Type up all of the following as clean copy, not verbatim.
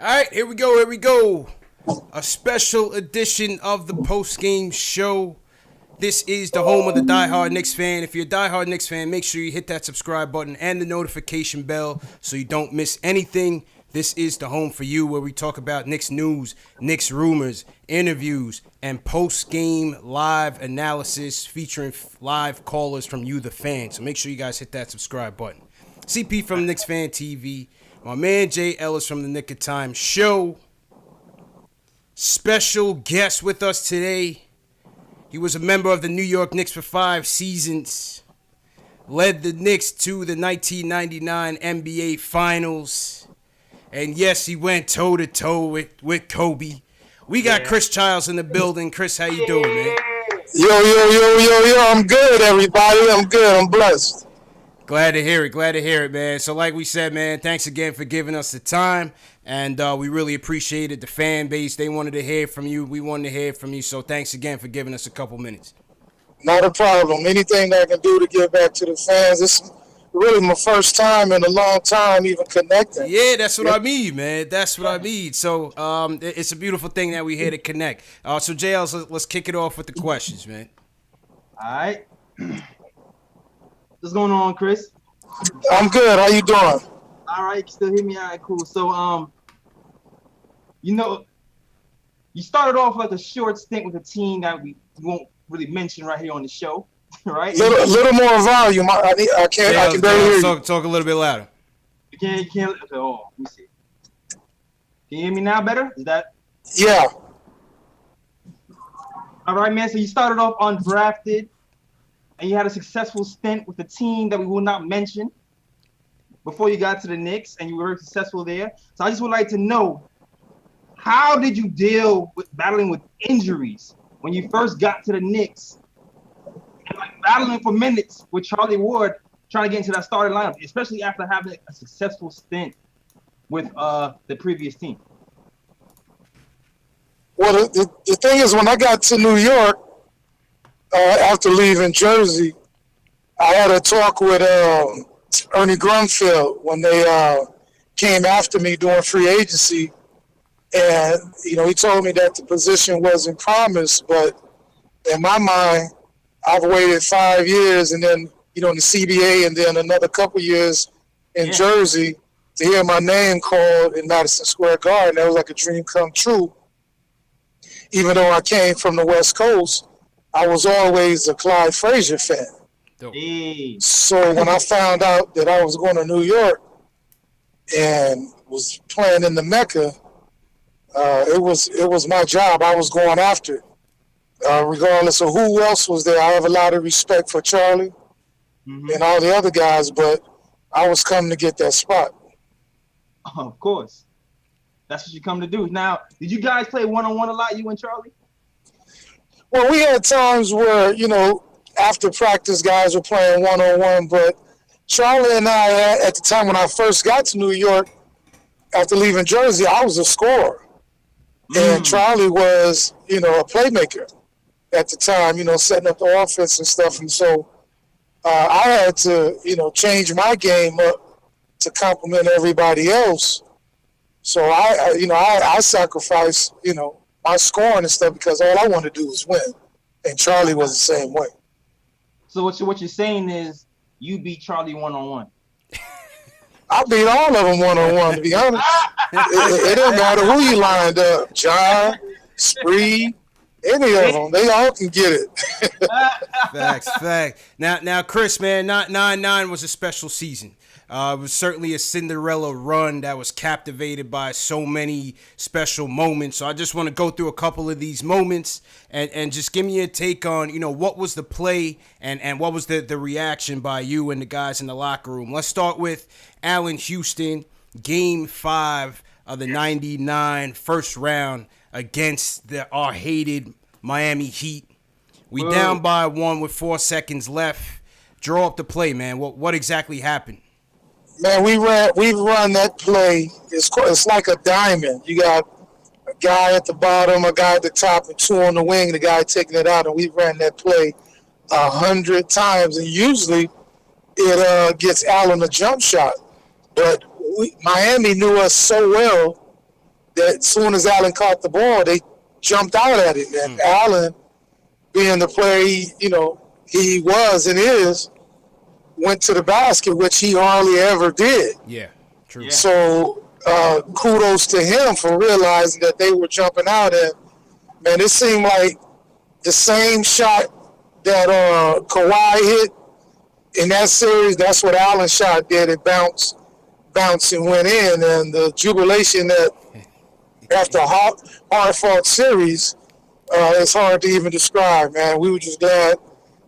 All right, here we go. Here we go. A special edition of the post-game show. This is the home of the diehard Knicks fan. If you're a diehard Knicks fan, make sure you hit that subscribe button and the notification bell so you don't miss anything. This is the home for you where we talk about Knicks news, Knicks rumors, interviews, and post-game live analysis featuring live callers from you, the fan. So make sure you guys hit that subscribe button. CP from KnicksFanTV. My man Jay Ellis from the Nick of Time show. Special guest with us today. He was a member of the New York Knicks for 5 seasons. Led the Knicks to the 1999 NBA Finals. And yes, he went toe-to-toe with Kobe. We got Chris Childs in the building. Chris, how you doing, man? Yo. I'm good, everybody. I'm good. I'm blessed. Glad to hear it, man. So like we said, man, thanks again for giving us the time. And we really appreciated the fan base. They wanted to hear from you. We wanted to hear from you. So thanks again for giving us a couple minutes. Not a problem. Anything that I can do to give back to the fans. It's really my first time in a long time even connecting. Yeah, that's what I mean, man. That's what I mean. So it's a beautiful thing that we're here to connect. So JL, let's kick it off with the questions, man. All right. What's going on, Chris? I'm good. How you doing? All right, you can still hear me? All right, cool. So, you started off like a short stint with a team that we won't really mention right here on the show, right? Little more volume. I can barely hear you. Talk a little bit louder. You can't. Okay, let me see. Can you hear me now better? Is that? Yeah. All right, man. So you started off undrafted, and you had a successful stint with a team that we will not mention before you got to the Knicks, and you were very successful there. So I just would like to know, how did you deal with battling with injuries when you first got to the Knicks? And like battling for minutes with Charlie Ward trying to get into that starting lineup, especially after having a successful stint with the previous team. Well, the thing is, when I got to New York, after leaving Jersey, I had a talk with Ernie Grunfeld when they came after me during free agency. And, he told me that the position wasn't promised, but in my mind, I've waited 5 years and then, in the CBA and then another couple years in Jersey to hear my name called in Madison Square Garden. That was like a dream come true. Even though I came from the West Coast, I was always a Clyde Frazier fan. Hey. So when I found out that I was going to New York and was playing in the Mecca, it was my job. I was going after it. Regardless of who else was there, I have a lot of respect for Charlie and all the other guys, but I was coming to get that spot. Oh, of course. That's what you come to do. Now, did you guys play one-on-one a lot, you and Charlie? Well, we had times where, after practice, guys were playing one-on-one, but Charlie and I, at the time when I first got to New York, after leaving Jersey, I was a scorer. And Charlie was, a playmaker at the time, setting up the offense and stuff. And so I had to, change my game up to complement everybody else. So I sacrificed, my scoring and stuff because all I wanted to do was win. And Charlie was the same way. So what you're saying is you beat Charlie one-on-one. I beat all of them one-on-one, to be honest. It didn't matter who you lined up. John, Spree, any of them. They all can get it. Facts. Now, Chris, man, 99 was a special season. It was certainly a Cinderella run that was captivated by so many special moments. So I just want to go through a couple of these moments and just give me a take on, what was the play and what was the reaction by you and the guys in the locker room. Let's start with Allen Houston, Game 5 of the 99 first round against our hated Miami Heat. We down by 1 with 4 seconds left. Draw up the play, man. What exactly happened? Man, we run that play. It's like a diamond. You got a guy at the bottom, a guy at the top, and 2 on the wing, the guy taking it out. And we ran that play 100 times. And usually it gets Allen a jump shot. But Miami knew us so well that as soon as Allen caught the ball, they jumped out at it. And Allen, being the player he was and is, went to the basket, which he hardly ever did. Yeah, true. Yeah. So kudos to him for realizing that they were jumping out. And, man, it seemed like the same shot that Kawhi hit in that series, that's what Allen shot did. It bounced and went in. And the jubilation that after a hard-fought series, it's hard to even describe, man. We were just glad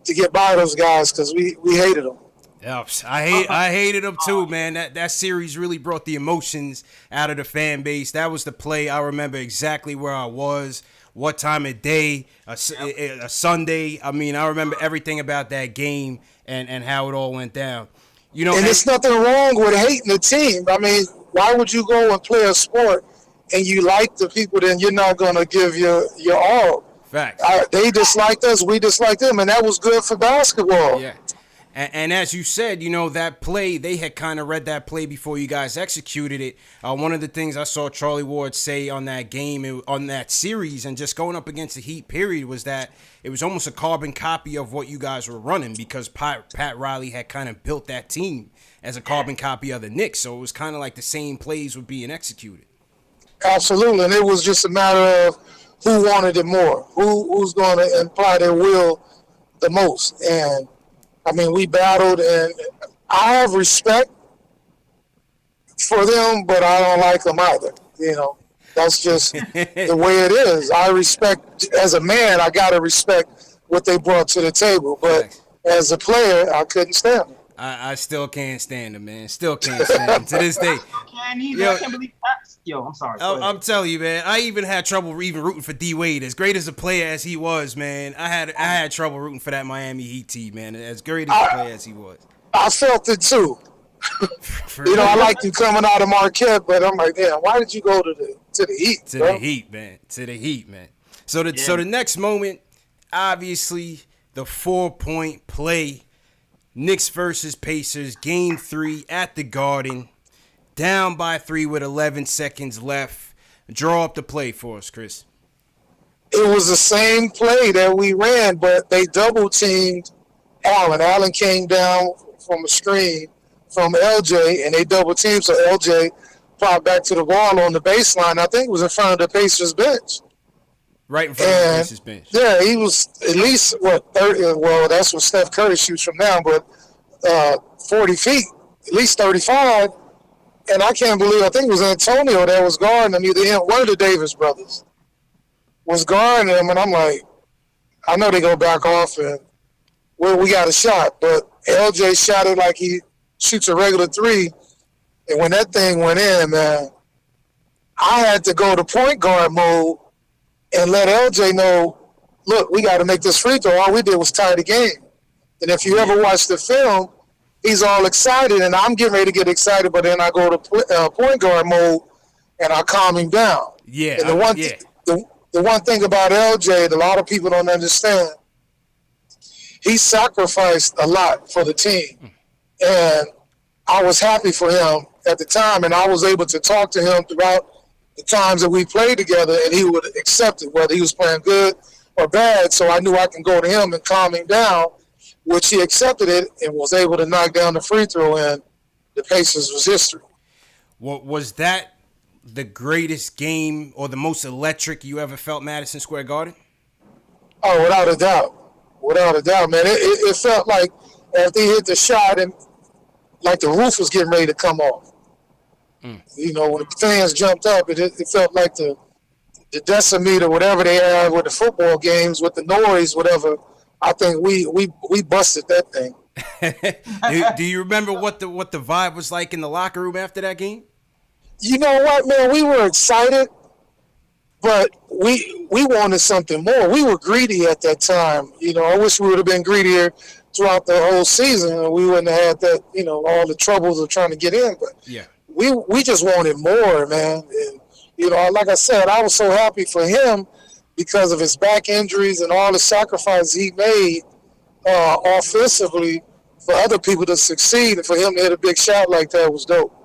to get by those guys because we hated them. Yep. I hated them too, man. That series really brought the emotions out of the fan base. That was the play. I remember exactly where I was, what time of day, a Sunday. I mean, I remember everything about that game and how it all went down. You know, and there's nothing wrong with hating the team. I mean, why would you go and play a sport and you like the people, then you're not going to give your all? Facts. They disliked us, we disliked them, and that was good for basketball. Yeah. And as you said, you know, that play, they had kind of read that play before you guys executed it. One of the things I saw Charlie Ward say on that game, on that series, and just going up against the Heat, period, was that it was almost a carbon copy of what you guys were running because Pat Riley had kind of built that team as a carbon copy of the Knicks. So it was kind of like the same plays were being executed. Absolutely. And it was just a matter of who wanted it more, who's going to imply their will the most. And I mean, we battled, and I have respect for them, but I don't like them either. You know, that's just the way it is. I respect, as a man, I got to respect what they brought to the table. But as a player, I couldn't stand them. I still can't stand him, man. Still can't stand him to this day. I can't believe that. Yo, I'm sorry. I'm telling you, man. I even had trouble even rooting for D Wade. As great as a player as he was, man, I had trouble rooting for that Miami Heat team, man. As great as a player as he was. I felt it too. You know, I liked you coming out of Marquette, but I'm like, damn, why did you go to the Heat? To the Heat, man. To the Heat, man. So the next moment, obviously, the 4-point play. Knicks versus Pacers, Game 3 at the Garden. Down by 3 with 11 seconds left. Draw up the play for us, Chris. It was the same play that we ran, but they double-teamed Allen. Allen came down from a screen from LJ, and they double-teamed, so LJ popped back to the ball on the baseline. I think it was in front of the Pacers bench. Right in front of the Pacers bench. Yeah, he was at least, 30? Well, that's what Steph Curry shoots from now, but 40 feet, at least 35. And I can't believe, I think it was Antonio that was guarding him, either one of the Davis brothers was guarding him, and I'm like, I know they go back off, and we got a shot, but LJ shot it like he shoots a regular 3, and when that thing went in, man, I had to go to point guard mode and let LJ know, look, we got to make this free throw. All we did was tie the game. And if you ever watch the film, he's all excited, and I'm getting ready to get excited, but then I go to point guard mode, and I calm him down. Yeah. And the one thing about LJ that a lot of people don't understand, he sacrificed a lot for the team. And I was happy for him at the time, and I was able to talk to him throughout the times that we played together, and he would accept it, whether he was playing good or bad. So I knew I can go to him and calm him down, which he accepted it and was able to knock down the free throw, and the Pacers was history. Was that the greatest game or the most electric you ever felt Madison Square Garden? Oh, without a doubt. Without a doubt, man. It felt like after he hit the shot, and like the roof was getting ready to come off. You know, when the fans jumped up, it felt like the decimeter, whatever they have with the football games, with the noise, whatever. I think we busted that thing. Do you remember what the vibe was like in the locker room after that game? You know what, man? We were excited, but we wanted something more. We were greedy at that time. You know, I wish we would have been greedier throughout the whole season, and we wouldn't have had that, you know, all the troubles of trying to get in. But yeah, we just wanted more, man. And, you know, like I said, I was so happy for him because of his back injuries and all the sacrifices he made offensively for other people to succeed, and for him to hit a big shot like that was dope.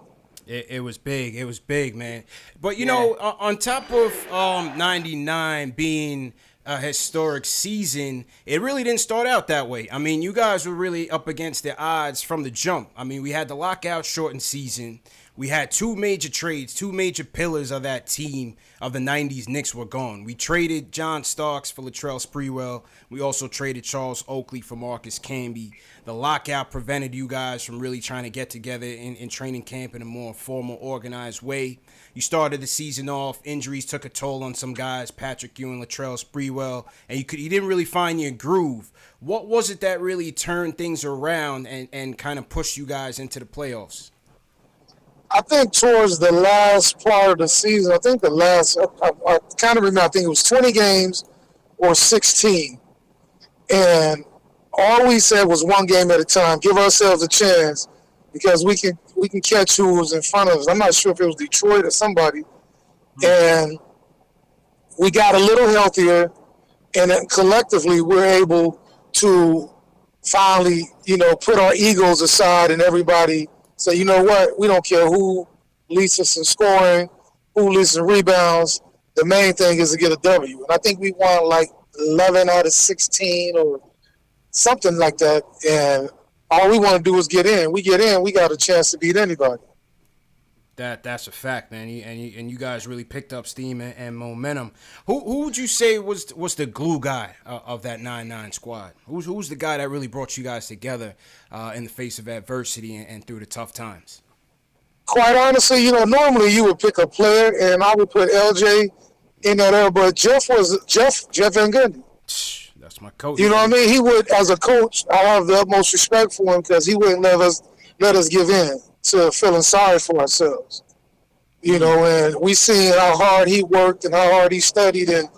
It was big. It was big, man. But, you know, on top of 99 being a historic season, it really didn't start out that way. I mean, you guys were really up against the odds from the jump. I mean, we had the lockout shortened season. We had two major trades, two major pillars of that team of the 90s Knicks were gone. We traded John Starks for Latrell Sprewell. We also traded Charles Oakley for Marcus Camby. The lockout prevented you guys from really trying to get together in training camp in a more formal, organized way. You started the season off. Injuries took a toll on some guys, Patrick Ewing, Latrell Sprewell, and you didn't really find your groove. What was it that really turned things around and kind of pushed you guys into the playoffs? I think towards the last part of the season, I think the last, I kind of remember, I think it was 20 games or 16. And all we said was one game at a time, give ourselves a chance because we can catch who was in front of us. I'm not sure if it was Detroit or somebody. And we got a little healthier, and then collectively we're able to finally, put our egos aside and everybody say, you know what, we don't care who leads us in scoring, who leads in rebounds. The main thing is to get a W. And I think we won like 11 out of 16 or something like that. And all we want to do is get in. We get in, we got a chance to beat anybody. That's a fact, man. And you guys really picked up steam and momentum. Who would you say was the glue guy of that 9-9 squad? Who's the guy that really brought you guys together in the face of adversity and through the tough times? Quite honestly, normally you would pick a player, and I would put LJ in that era, but Jeff Van Gundy. That's my coach. You know what I mean? He would, as a coach, I have the utmost respect for him because he wouldn't let us give in to feeling sorry for ourselves. And we seen how hard he worked and how hard he studied and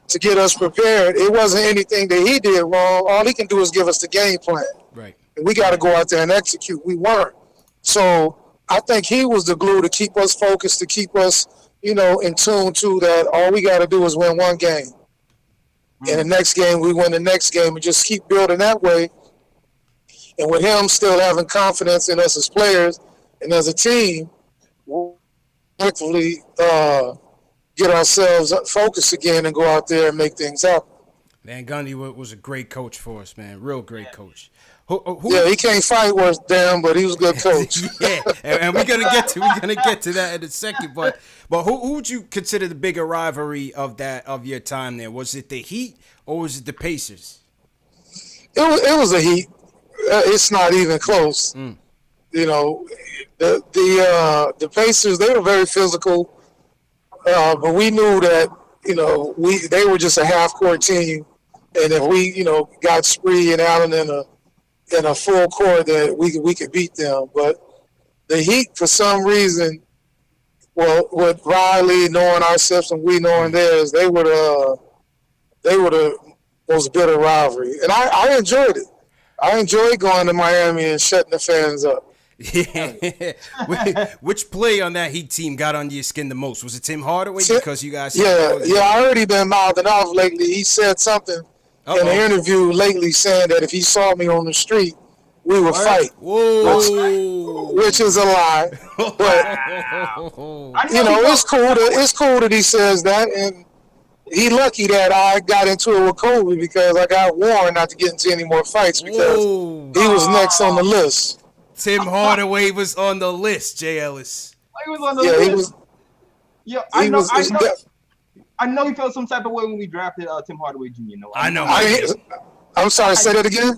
to get us prepared. It wasn't anything that he did wrong. All he can do is give us the game plan. Right. And we got to go out there and execute. We weren't. So I think he was the glue to keep us focused, to keep us, in tune to that all we got to do is win one game. And the next game, we win the next game and just keep building that way. And with him still having confidence in us as players and as a team, we'll hopefully get ourselves focused again and go out there and make things happen. Man, Gundy was a great coach for us, man. Real great coach. Yeah, he can't fight worth damn, but he was a good coach. Yeah, and we're gonna get to that in a second. But who would you consider the bigger rivalry of your time there? Was it the Heat or was it the Pacers? It was the Heat. It's not even close. The Pacers, they were very physical, but we knew that they were just a half court team, and if we got Spree and Allen in a full court, that we could beat them. But the Heat, for some reason, well, with Riley knowing our system, we knowing theirs, they were the most bitter rivalry, and I enjoyed it. I enjoyed going to Miami and shutting the fans up. Yeah. Which play on that Heat team got under your skin the most? Was it Tim Hardaway? Because you guys. Yeah. I already been mouthing off lately. He said something in an interview lately saying that if he saw me on the street, we would fight. Whoa. Which is a lie. But it's cool that he says that, and he lucky that I got into it with Kobe because I got warned not to get into any more fights because he was next on the list. Tim Hardaway was on the list, Jay Ellis. He was on the list. He was. Yeah, I know he felt some type of way when we drafted Tim Hardaway Jr. I know. I'm sorry, say that again?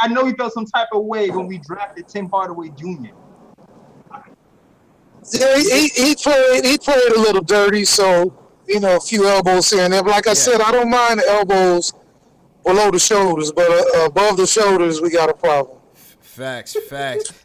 I know he felt some type of way when we drafted Tim Hardaway Jr. Yeah, he played a little dirty, so a few elbows here and there. But like I said, I don't mind the elbows below the shoulders, but above the shoulders, we got a problem. Facts.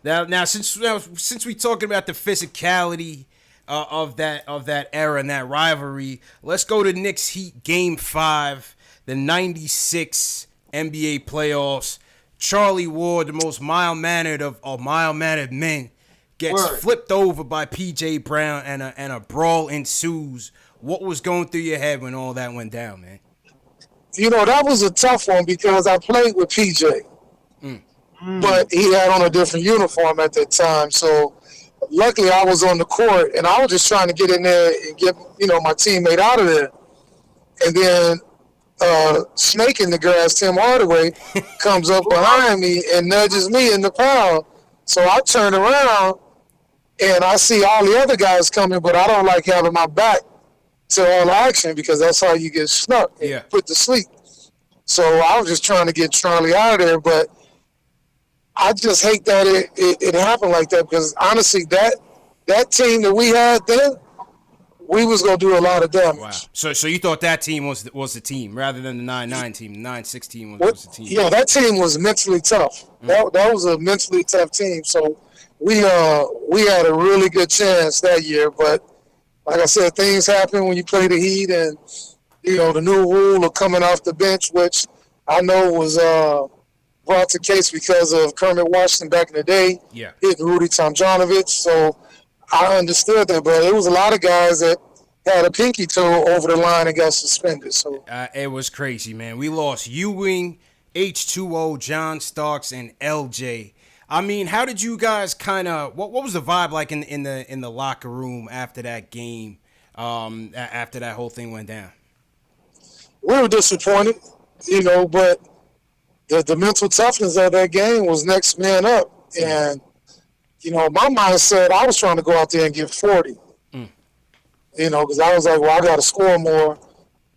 Now, since we talking about the physicality of that era and that rivalry, let's go to Knicks Heat Game 5, the '96 NBA playoffs. Charlie Ward, the most mild-mannered of mild-mannered men, gets flipped over by P.J. Brown and a brawl ensues. What was going through your head when all that went down, man? That was a tough one because I played with P.J. But he had on a different uniform at that time. So luckily I was on the court, and I was just trying to get in there and get, my teammate out of there. And then Snake in the grass, Tim Hardaway, comes up behind me and nudges me in the foul. So I turn around, and I see all the other guys coming, but I don't like having my back to all the action because that's how you get snuck and put to sleep. So I was just trying to get Charlie out of there, but I just hate that it happened like that because honestly, that team that we had then, we was gonna do a lot of damage. Wow. So you thought that team was the team rather than the 9-9 team. The 9-6 team was the team. Yeah, that team was mentally tough. That was a mentally tough team. So we had a really good chance that year, but like I said, things happen when you play the Heat, and the new rule of coming off the bench, which I know was brought to case because of Kermit Washington back in the day, hitting Rudy Tomjanovich. So I understood that, but it was a lot of guys that had a pinky toe over the line and got suspended. So it was crazy, man. We lost Ewing, H2O, John Starks, and LJ. I mean, how did you guys kind of? What was the vibe like in the locker room after that game? After that whole thing went down, we were disappointed, but the mental toughness of that game was next man up, and my mindset, I was trying to go out there and get 40, because I was like, well, I got to score more,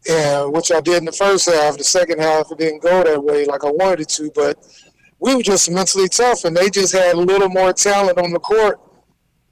and which I did in the first half. The second half, it didn't go that way like I wanted it to, but we were just mentally tough, and they just had a little more talent on the court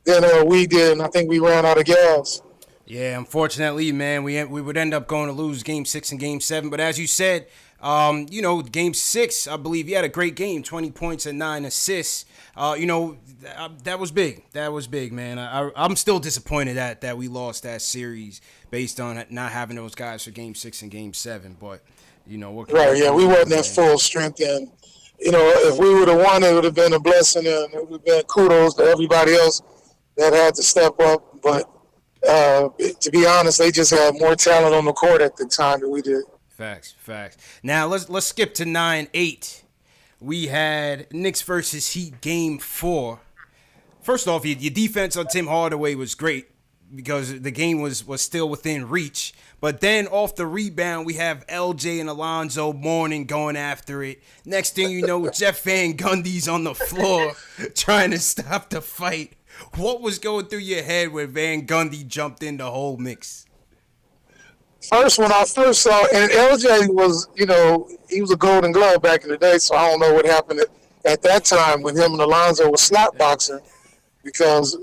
than we did, and I think we ran out of gas. Yeah, unfortunately, man, we would end up going to lose Game 6 and Game 7. But as you said, Game 6, I believe you had a great game, 20 points and 9 assists. That was big. That was big, man. I'm still disappointed that we lost that series based on not having those guys for Game 6 and Game 7. But, what right, yeah, we wasn't at full strength, and if we would have won, it would have been a blessing, and it would have been kudos to everybody else that had to step up. But to be honest, they just had more talent on the court at the time than we did. Facts. Now let's skip to 9-8. We had Knicks versus Heat Game 4. First off, your defense on Tim Hardaway was great because the game was still within reach. But then off the rebound, we have LJ and Alonzo Mourning going after it. Next thing you know, Jeff Van Gundy's on the floor trying to stop the fight. What was going through your head when Van Gundy jumped in the whole mix? First, when I first saw, and LJ was, he was a Golden Glove back in the day, so I don't know what happened at that time when him and Alonzo were slap boxing because,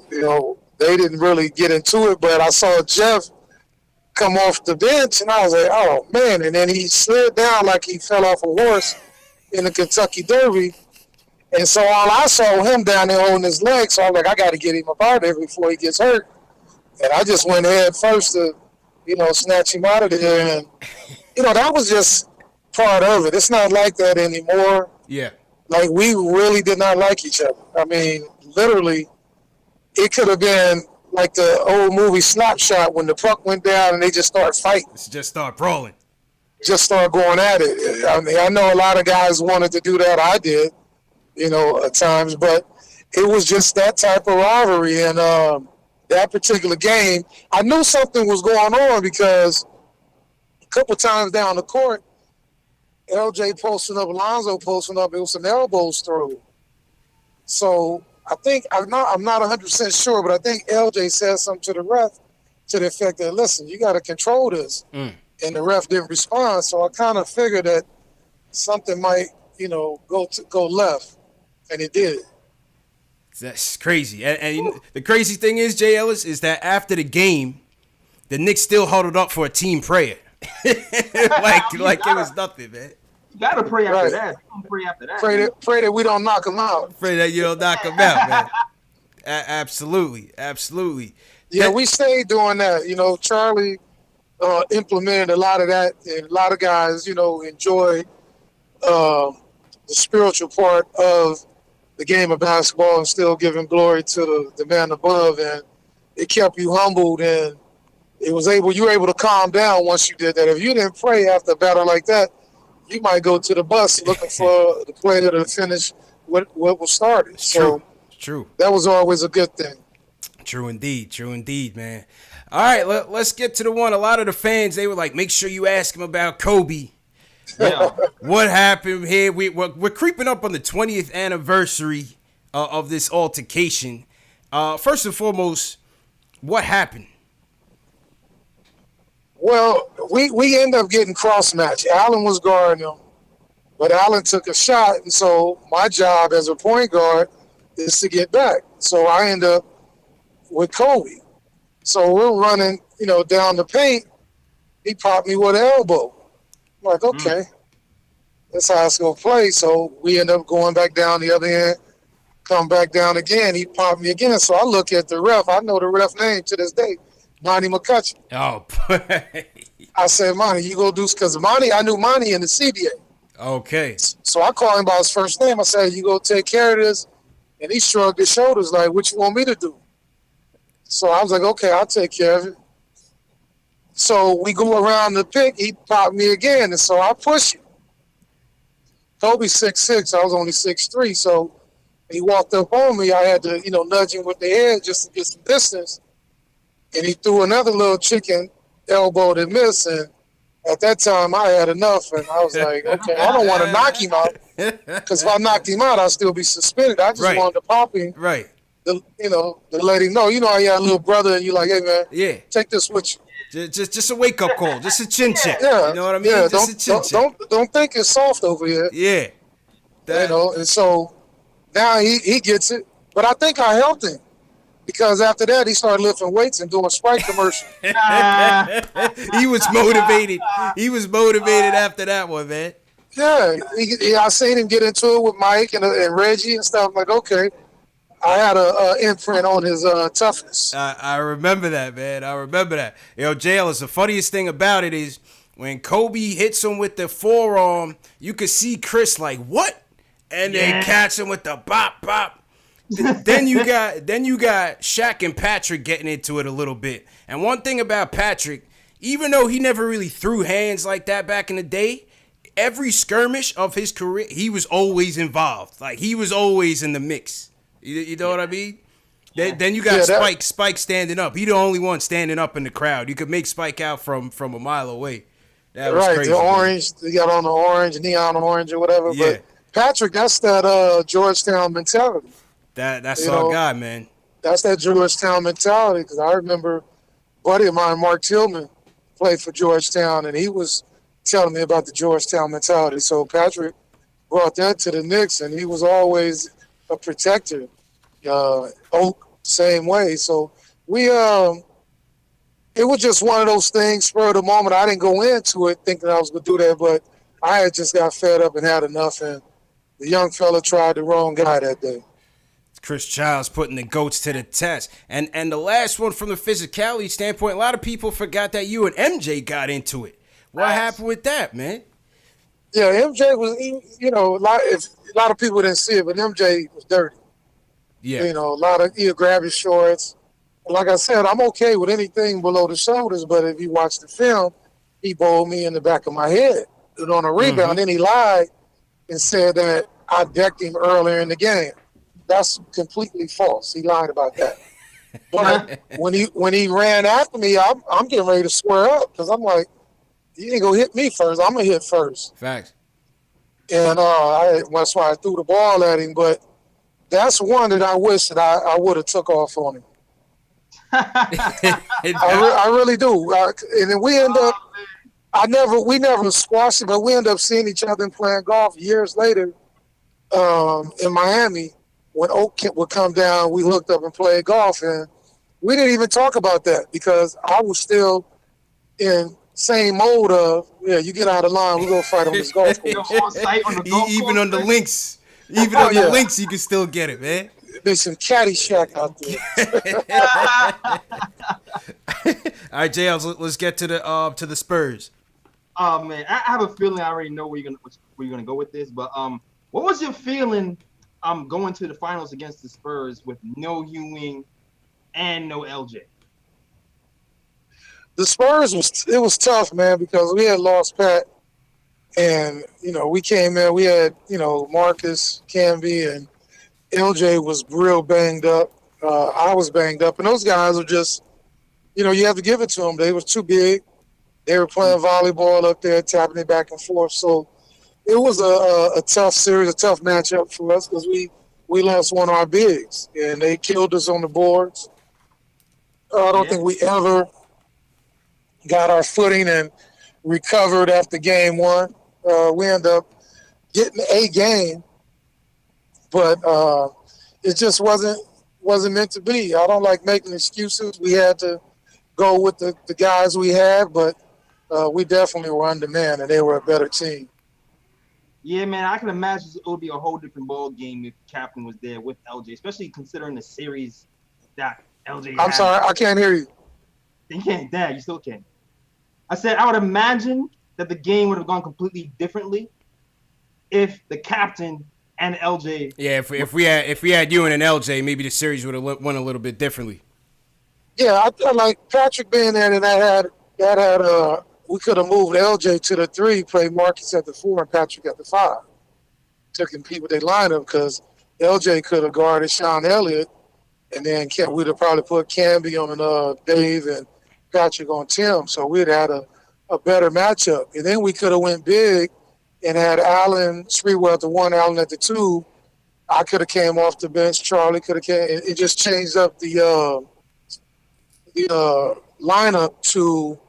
they didn't really get into it. But I saw Jeff come off the bench, and I was like, oh, man. And then he slid down like he fell off a horse in the Kentucky Derby. And so all I saw him down there holding his leg, so I was like, I got to get him up out of there before he gets hurt. And I just went ahead first to, snatch him out of there. And, that was just part of it. It's not like that anymore. Yeah. Like, we really did not like each other. I mean, literally, it could have been like the old movie Slapshot when the puck went down and they just start fighting. Just start brawling. Just start going at it. I mean, I know a lot of guys wanted to do that. I did, at times. But it was just that type of rivalry. And that particular game, I knew something was going on because a couple times down the court, LJ posting up, Alonzo posting up, it was some elbows through. So I think, I'm not 100% sure, but I think LJ said something to the ref to the effect that, listen, you got to control this. And the ref didn't respond. So I kind of figured that something might, go left. And it did. That's crazy. And the crazy thing is, Jay Ellis, is that after the game, the Knicks still huddled up for a team prayer. like it was nothing, man. You gotta pray after that. Pray after that. Pray that we don't knock them out. Pray that you don't knock them out, man. Absolutely. Yeah, we stayed doing that. Charlie implemented a lot of that, and a lot of guys, enjoy the spiritual part of the game of basketball and still giving glory to the man above, and it kept you humbled, and you were able to calm down once you did that. If you didn't pray after a battle like that, you might go to the bus looking for the player to finish what was started. True. That was always a good thing. True indeed, man. All right, let's get to the one. A lot of the fans, they were like, make sure you ask him about Kobe. Yeah. What happened here? We're creeping up on the 20th anniversary of this altercation. First and foremost, what happened? Well, we ended up getting cross-matched. Allen was guarding him, but Allen took a shot, and so my job as a point guard is to get back. So I end up with Kobe. So we're running, down the paint. He popped me with an elbow. I'm like, okay, that's how it's going to play. So we end up going back down the other end, come back down again. He popped me again. So I look at the ref. I know the ref name to this day, Monty McCutcheon. Oh, I said, Monty, you go do this, because I knew Monty in the CBA. okay. So I called him by his first name. I said, you go take care of this. And he shrugged his shoulders like, what you want me to do? So I was like, okay, I'll take care of it. So we go around the pick. He popped me again. And so I push him. Kobe's 6'6". I was only 6'3". So he walked up on me. I had to, nudge him with the head just to get some distance. And he threw another little chicken elbow that missed. And at that time, I had enough. And I was like, okay, I don't want to knock him out. Because if I knocked him out, I'd still be suspended. I just wanted to pop him. Right. To let him know. How you had a little brother and you like, hey, man, take this with you. Just a wake-up call. Just a chin check. Yeah. You know what I mean? Yeah, just a chin check. Don't think it's soft over here. Yeah. And so now he gets it. But I think I helped him. Because after that, he started lifting weights and doing Sprite commercials. He was motivated. He was motivated after that one, man. Yeah, I seen him get into it with Mike and Reggie and stuff. I'm like, okay, I had a imprint on his toughness. I remember that, man. I remember that. JL, the funniest thing about it is when Kobe hits him with the forearm, you could see Chris like, what? And then catch him with the bop, bop. then you got Shaq and Patrick getting into it a little bit. And one thing about Patrick, even though he never really threw hands like that back in the day, every skirmish of his career, he was always involved. Like, he was always in the mix. You know what I mean? Yeah. Then you got Spike standing up. He the only one standing up in the crowd. You could make Spike out from a mile away. That was crazy. The orange, he got on the orange, neon orange or whatever. Yeah. But Patrick, that's that Georgetown mentality. That's our guy, man. That's that Georgetown mentality, because I remember a buddy of mine, Mark Tillman, played for Georgetown, and he was telling me about the Georgetown mentality. So Patrick brought that to the Knicks, and he was always a protector. Oak, same way. So we, it was just one of those things, spur of the moment. I didn't go into it thinking I was going to do that, but I had just got fed up and had enough, and the young fella tried the wrong guy that day. Chris Childs putting the GOATs to the test. And the last one, from the physicality standpoint, a lot of people forgot that you and MJ got into it. What happened with that, man? Yeah, MJ was, a lot of people didn't see it, but MJ was dirty. Yeah. He'll grab his shorts. Like I said, I'm okay with anything below the shoulders, but if you watch the film, he bowled me in the back of my head. And on a rebound, then he lied and said that I decked him earlier in the game. That's completely false. He lied about that. But when he ran after me, I'm getting ready to square up, because I'm like, you ain't gonna hit me first. I'm gonna hit first. Facts. And that's why I threw the ball at him. But that's one that I wish that I would have took off on him. I really do. And then we end up. We never squashed it, but we end up seeing each other and playing golf years later in Miami. When Oak would come down, we hooked up and played golf, and we didn't even talk about that because I was still in same mode of, you get out of line, we're going to fight on this golf course. Even on the links. Even on the links, you can still get it, man. There's some Caddyshack out there. All right, JL, let's get to the Spurs. Oh, man, I have a feeling I already know where you're gonna go with this, but what was your feeling going to the finals against the Spurs with no Ewing and no LJ? The Spurs was tough, man, because we had lost Pat, and we came in. We had Marcus Camby, and LJ was real banged up. I was banged up, and those guys were just, you have to give it to them. They were too big. They were playing volleyball up there, tapping it back and forth. So it was a tough series, a tough matchup for us because we lost one of our bigs, and they killed us on the boards. I don't think we ever got our footing and recovered after game one. We ended up getting a game, but it just wasn't meant to be. I don't like making excuses. We had to go with the guys we had, but we definitely were undermanned, and they were a better team. Yeah, man, I can imagine it would be a whole different ball game if Captain was there with LJ, especially considering the series that LJ had. I'm sorry, I can't hear you. You can't, Dad, you still can. I said I would imagine that the game would have gone completely differently if the Captain and LJ. Yeah, if we had you and an LJ, maybe the series would have went a little bit differently. Yeah, I like Patrick being there, and that had we could have moved LJ to the 3, played Marcus at the 4, and Patrick at the 5 to compete with their lineup because LJ could have guarded Sean Elliott, and then we'd have probably put Camby on Dave and Patrick on Tim, so we'd had a better matchup. And then we could have went big and had Allen Sprewell at the 1, Allen at the 2. I could have came off the bench. Charlie could have came. It just changed up the lineup to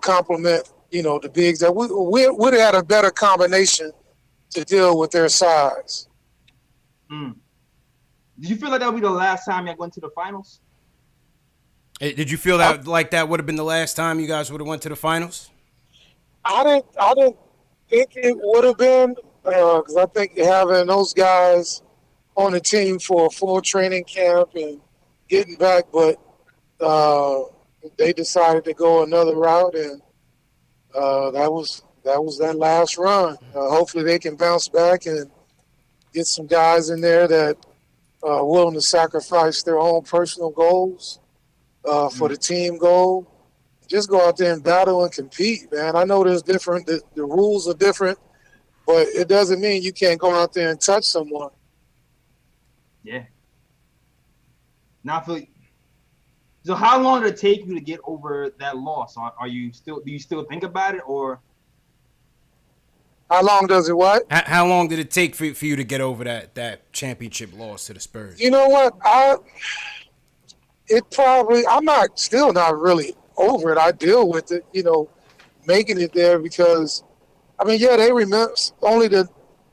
complement, the bigs. That we would have had a better combination to deal with their size. Did you feel like that would be the last time you went to the finals? Did you feel that like that would have been the last time you guys would have went to the finals? I didn't think it would have been because I think having those guys on the team for a full training camp and getting back, but they decided to go another route, and that was that last run. Hopefully they can bounce back and get some guys in there that are willing to sacrifice their own personal goals for the team goal. Just go out there and battle and compete, man. I know there's different, the rules are different, but it doesn't mean you can't go out there and touch someone. Yeah. Now I feel. So how long did it take you to get over that loss? Do you still think about it, or how long does it what? How long did it take for you to get over that championship loss to the Spurs? You know what? I'm still not really over it. I deal with it, making it there because, they remember, only the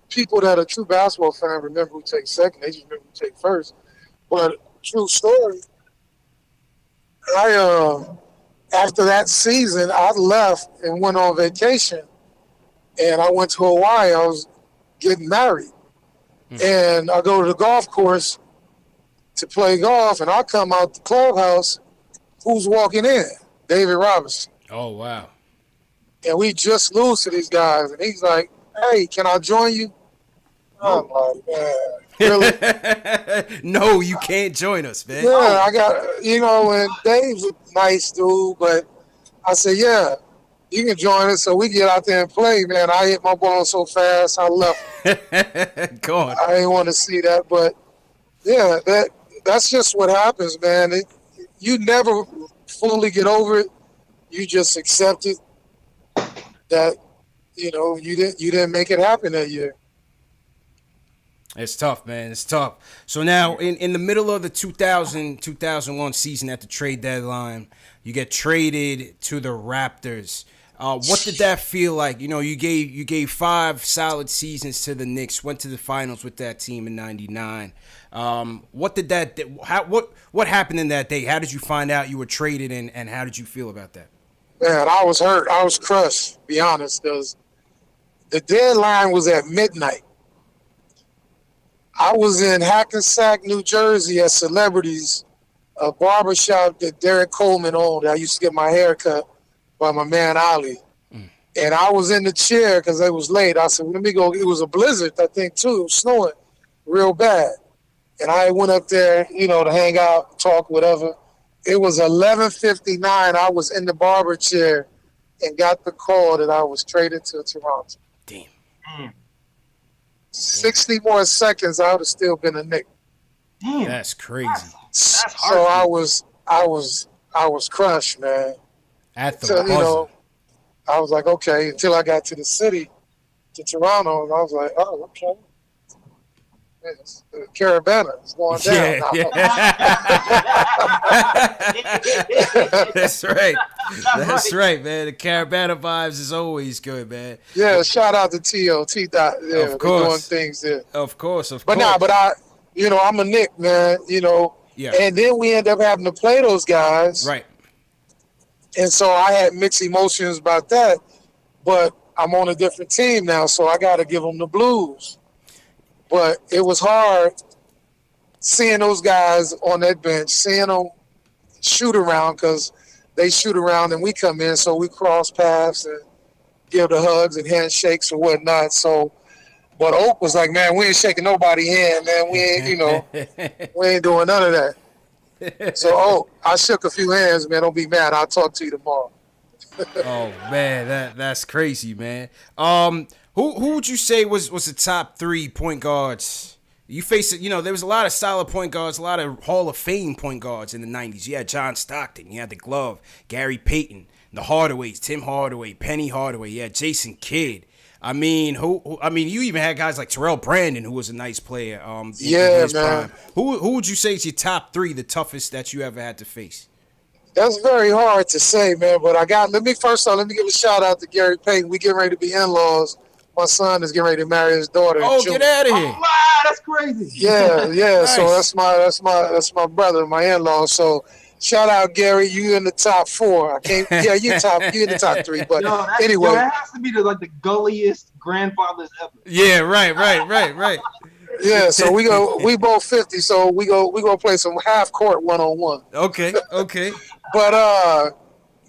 people that are true basketball fans remember who takes second. They just remember who takes first. But true story, after that season, I left and went on vacation, and I went to Hawaii. I was getting married, and I go to the golf course to play golf, and I come out the clubhouse. Who's walking in? David Robinson. Oh, wow. And we just lose to these guys, and he's like, "Hey, can I join you?" I'm like, "Man, really?" No, you can't join us, man. Yeah, I got, and Dave's a nice dude, but I said, "Yeah, you can join us." So we get out there and play, man. I hit my ball so fast, I left. Go on. I didn't want to see that, but yeah, that's just what happens, man. You never fully get over it. You just accept it that, you didn't make it happen that year. It's tough, man. It's tough. So now, in the middle of the 2001 season at the trade deadline, you get traded to the Raptors. What did that feel like? You gave 5 solid seasons to the Knicks, went to the finals with that team in '99. What happened in that day? How did you find out you were traded, and how did you feel about that? Man, I was hurt. I was crushed, to be honest, because the deadline was at midnight. I was in Hackensack, New Jersey at Celebrities, a barbershop that Derek Coleman owned. I used to get my hair cut by my man Ali. And I was in the chair because it was late. I said, let me go. It was a blizzard, I think, too. It was snowing real bad. And I went up there, to hang out, talk, whatever. It was 11:59. I was in the barber chair and got the call that I was traded to Toronto. Damn. 60 more seconds, I would have still been a Knick. Damn. That's crazy. That's So heartbreaking. I was crushed, man. At the So, buzzer. you know, I was like, okay, until I got to the city, to Toronto, and I was like, oh, okay. Yes, the Caravana is going down now. That's right. That's right, man. The Caravana vibes is always good, man. Yeah, shout out to T.O.T. Dot. Yeah, Of they're course. doing things there. Of course. But I'm a Knick, man, Yeah. and then we end up having to play those guys. Right. And so I had mixed emotions about that, but I'm on a different team now, so I got to give them the blues. But it was hard seeing those guys on that bench, seeing them shoot around because they shoot around and we come in, so we cross paths and give the hugs and handshakes and whatnot. So, but Oak was like, man, we ain't shaking nobody's hand, man. We ain't, we ain't doing none of that. So, Oak, I shook a few hands, man. Don't be mad. I'll talk to you tomorrow. Oh man, that's crazy, man. Who would you say was the top 3 point guards? You face it, there was a lot of solid point guards, a lot of Hall of Fame point guards in the 90s. You had John Stockton, you had the Glove, Gary Payton, the Hardaways, Tim Hardaway, Penny Hardaway, you had Jason Kidd. I mean, you even had guys like Terrell Brandon, who was a nice player. In his man. Prime. Who would you say is your top 3, the toughest that you ever had to face? That's very hard to say, man. But let me give a shout out to Gary Payton. We getting ready to be in-laws. My son is getting ready to marry his daughter. Oh, get out of here! Oh, wow, that's crazy. Yeah. Nice. So that's my brother, my in-law. So shout out, Gary. You in the top 4. I can't. Yeah, you in the top 3. But anyway, that has to be the gulliest grandfathers ever. Yeah, right. Yeah. So we both 50. So we go play some half court 1-on-1. Okay. But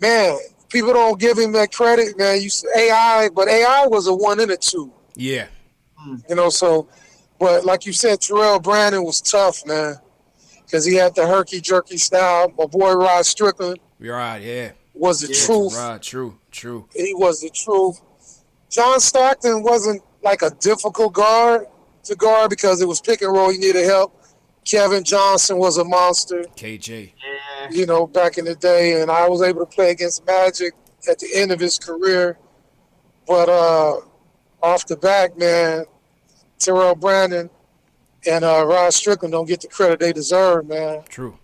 man, people don't give him that credit, man. You AI, but AI was a 1 and a 2. Yeah. So, but like you said, Terrell Brandon was tough, man, because he had the herky-jerky style. My boy Rod Strickland was the truth. Rod, true. He was the truth. John Stockton wasn't like a difficult guard to guard because it was pick and roll. You needed help. Kevin Johnson was a monster. KJ. Back in the day, and I was able to play against Magic at the end of his career. But off the back, man, Terrell Brandon and Rod Strickland don't get the credit they deserve, man. True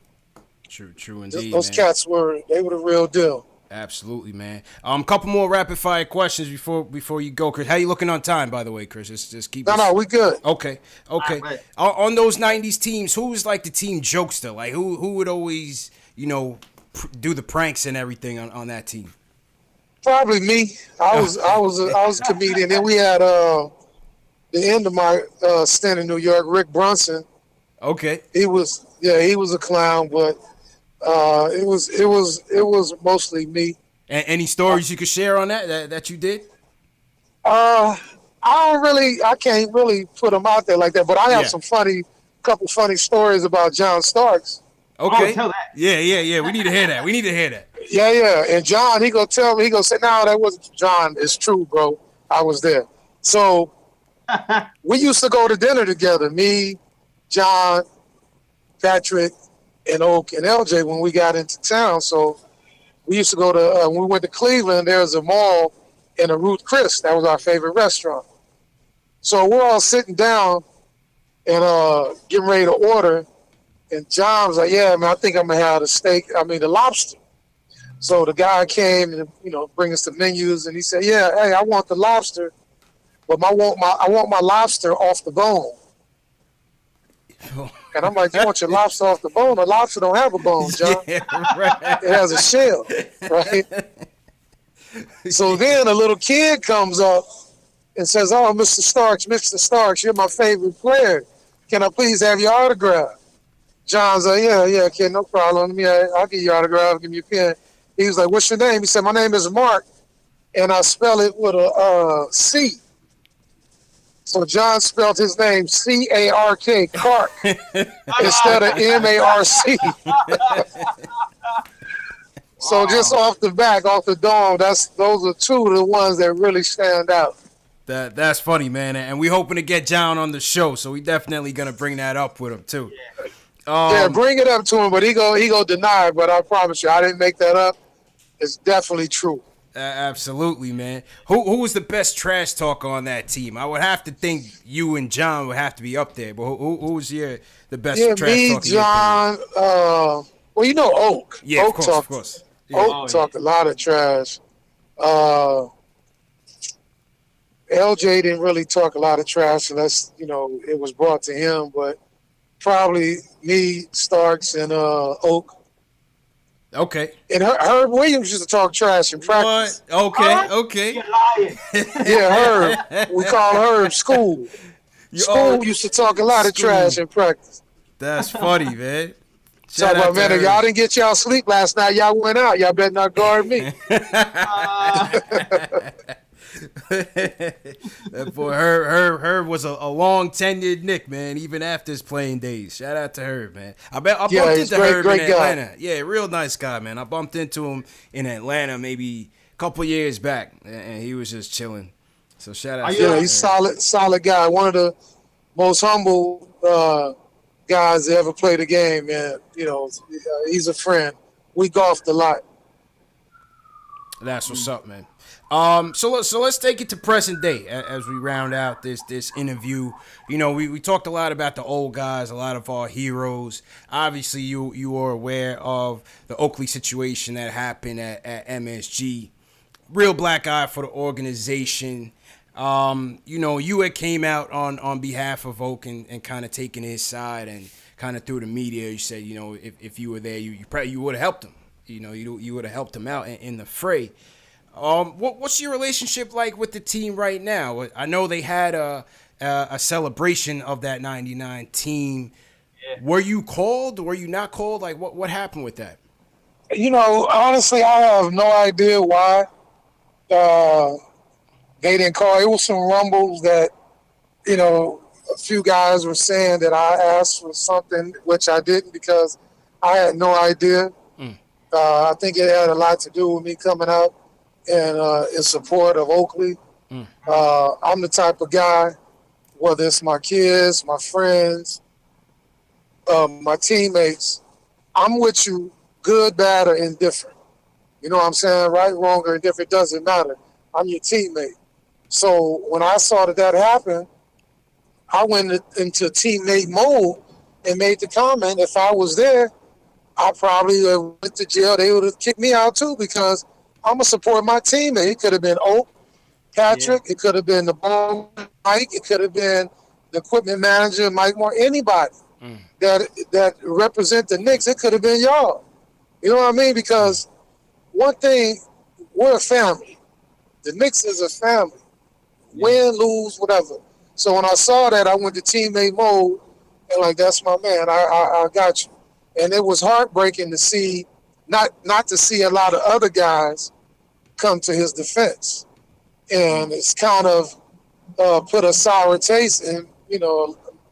indeed. Those cats were the real deal. Absolutely, man. Couple more rapid fire questions before you go, Chris. How you looking on time, by the way, Chris? Just keep. No, we good. Okay. Right. On those 90s teams, who was like the team jokester? Like who would always do the pranks and everything on that team? Probably me. I was a comedian. Then we had the end of my stint in New York, Rick Brunson. Okay. He was a clown, but it was mostly me. Any stories you could share on that you did? I can't really put them out there like that, but I have couple funny stories about John Starks. Okay. Oh, tell that. Yeah. We need to hear that. Yeah. And John, he gonna tell me, he gonna say, no, that wasn't John. It's true, bro. I was there. So we used to go to dinner together, me, John, Patrick, and Oak and LJ when we got into town. So we used to go to, when we went to Cleveland, there was a mall in a Ruth Chris. That was our favorite restaurant. So we're all sitting down and getting ready to order. And John was like, yeah, man, I think I'm going to have the lobster. So the guy came and, bring us the menus. And he said, yeah, hey, I want the lobster, but I want my lobster off the bone. And I'm like, you want your lobster off the bone? The lobster don't have a bone, John. Yeah, right. It has a shell, right? So then a little kid comes up and says, oh, Mr. Starks, you're my favorite player. Can I please have your autograph? John's like, yeah, kid, no problem. I'll give you your autograph, give me a pen. He was like, what's your name? He said, my name is Mark, and I spell it with a C. So John spelled his name C-A-R-K, Clark, instead of M-A-R-C. So just off the dome, those are two of the ones that really stand out. That's funny, man. And we hoping to get John on the show, so we definitely gonna bring that up with him too. Yeah, bring it up to him, but he go deny it. But I promise you, I didn't make that up. It's definitely true. Absolutely, man. Who was the best trash talker on that team? I would have to think you and John would have to be up there. But who was the best Yeah, trash me, talker? John. Well, you know Oak. Yeah, Oak of course. Yeah. Oak talked a lot of trash. LJ didn't really talk a lot of trash unless it was brought to him. But probably me, Starks, and Oak. Okay. And Herb Williams used to talk trash in practice. What? Okay. You're lying. Yeah, Herb. We call Herb School. School used to talk a lot of trash in practice. That's funny, man. Talk about, man, if y'all didn't get y'all sleep last night, y'all went out. Y'all better not guard me. That boy Herb was a long tenured Knick, man, even after his playing days. Shout out to Herb, man. I bumped into Herb in Atlanta. Guy. Yeah, real nice guy, man. I bumped into him in Atlanta maybe a couple years back, and he was just chilling. So shout out. Yeah, he's solid guy. One of the most humble guys that ever played the game, man. He's a friend. We golfed a lot. That's what's up, man. So let's take it to present day as we round out this interview. We talked a lot about the old guys, a lot of our heroes. Obviously, you are aware of the Oakley situation that happened at MSG. Real black eye for the organization. You had came out on behalf of Oak and kind of taking his side and kind of through the media. You said, if you were there, you probably would have helped him. You would have helped him out in the fray. What's your relationship like with the team right now? I know they had a celebration of that '99 team. Yeah. Were you called? Were you not called? Like what happened with that? Honestly, I have no idea why they didn't call. It was some rumbles that a few guys were saying that I asked for something, which I didn't because I had no idea. I think it had a lot to do with me coming out in support of Oakley. I'm the type of guy, whether it's my kids, my friends, my teammates, I'm with you, good, bad, or indifferent. You know what I'm saying? Right, wrong, or indifferent, doesn't matter. I'm your teammate. So when I saw that happen, I went into teammate mode and made the comment, if I was there, I probably went to jail. They would have kicked me out too because I'm going to support my teammate. It could have been Oak, Patrick. Yeah. It could have been the ball, Mike. It could have been the equipment manager, Mike Moore. Anybody that represent the Knicks, it could have been y'all. You know what I mean? Because one thing, we're a family. The Knicks is a family. Win, lose, whatever. So when I saw that, I went to teammate mode and like, that's my man. I got you. And it was heartbreaking to see, not to see a lot of other guys come to his defense. And it's kind of put a sour taste in,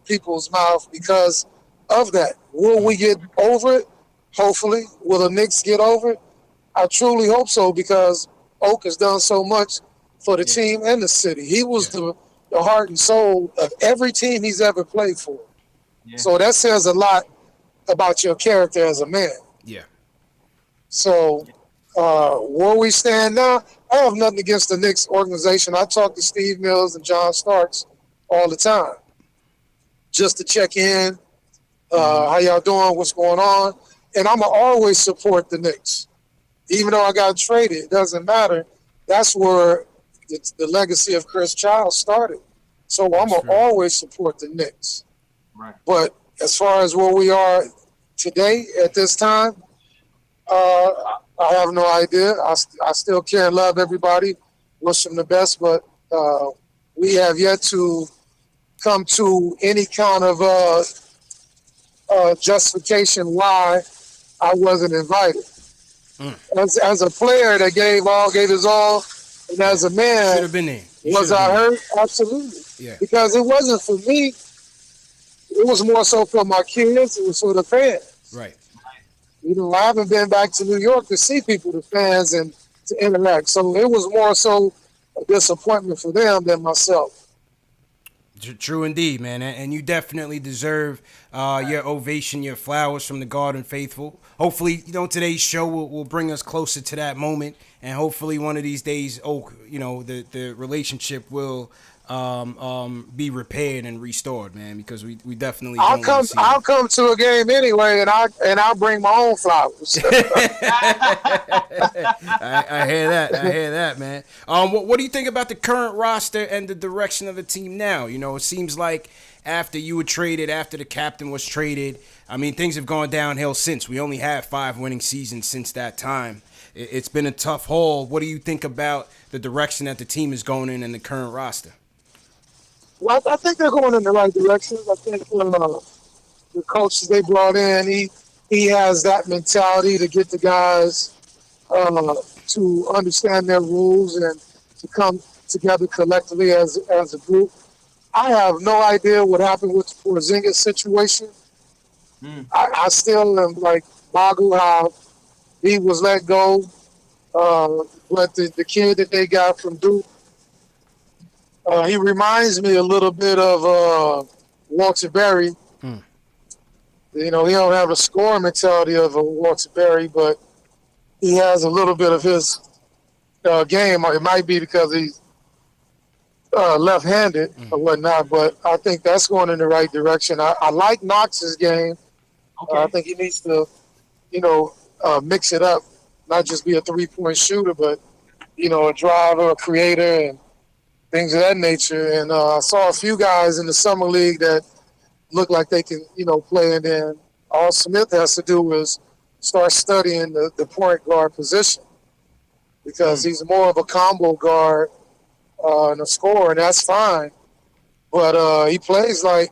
people's mouth because of that. Will we get over it? Hopefully. Will the Knicks get over it? I truly hope so because Oak has done so much for the team and the city. He was the heart and soul of every team he's ever played for. Yeah. So that says a lot about your character as a man. Yeah. So where we stand now, I have nothing against the Knicks organization. I talk to Steve Mills and John Starks all the time just to check in, how y'all doing, what's going on. And I'm going to always support the Knicks. Even though I got traded, it doesn't matter. That's where the legacy of Chris Childs started. So I'm going to always support the Knicks. Right. But as far as where we are today at this time, I have no idea. I still care and love everybody, wish them the best, but we have yet to come to any kind of justification why I wasn't invited. As a player that gave his all, and as a man, should have been there. Was I hurt? Absolutely. Yeah. Because it wasn't for me. It was more so for my kids. It was for the fans. Right. I haven't been back to New York to see people, the fans, and to interact. So it was more so a disappointment for them than myself. True indeed, man, and you definitely deserve your ovation, your flowers from the Garden faithful. Hopefully, today's show will bring us closer to that moment, and hopefully, one of these days, the relationship will be repaired and restored, man, because we definitely I'll don't come. want to see I'll come to a game anyway, and I'll bring my own flowers. I hear that. I hear that, man. What do you think about the current roster and the direction of the team now? It seems like after you were traded, after the captain was traded, I mean, things have gone downhill since. We only have 5 winning seasons since that time. It's been a tough haul. What do you think about the direction that the team is going in the current roster? Well, I think they're going in the right direction. I think the coaches they brought in, he has that mentality to get the guys to understand their rules and to come together collectively as a group. I have no idea what happened with the Porzingis situation. I still am like boggled how he was let go. But the kid that they got from Duke, he reminds me a little bit of Walter Berry. He don't have a scoring mentality of a Walter Berry, but he has a little bit of his game. It might be because he's left-handed or whatnot, but I think that's going in the right direction. I like Knox's game. Okay. I think he needs to, mix it up, not just be a three-point shooter, but, a driver, a creator, and things of that nature. And I saw a few guys in the summer league that look like they can, play. And then all Smith has to do is start studying the point guard position because he's more of a combo guard and a scorer, and that's fine. But he plays like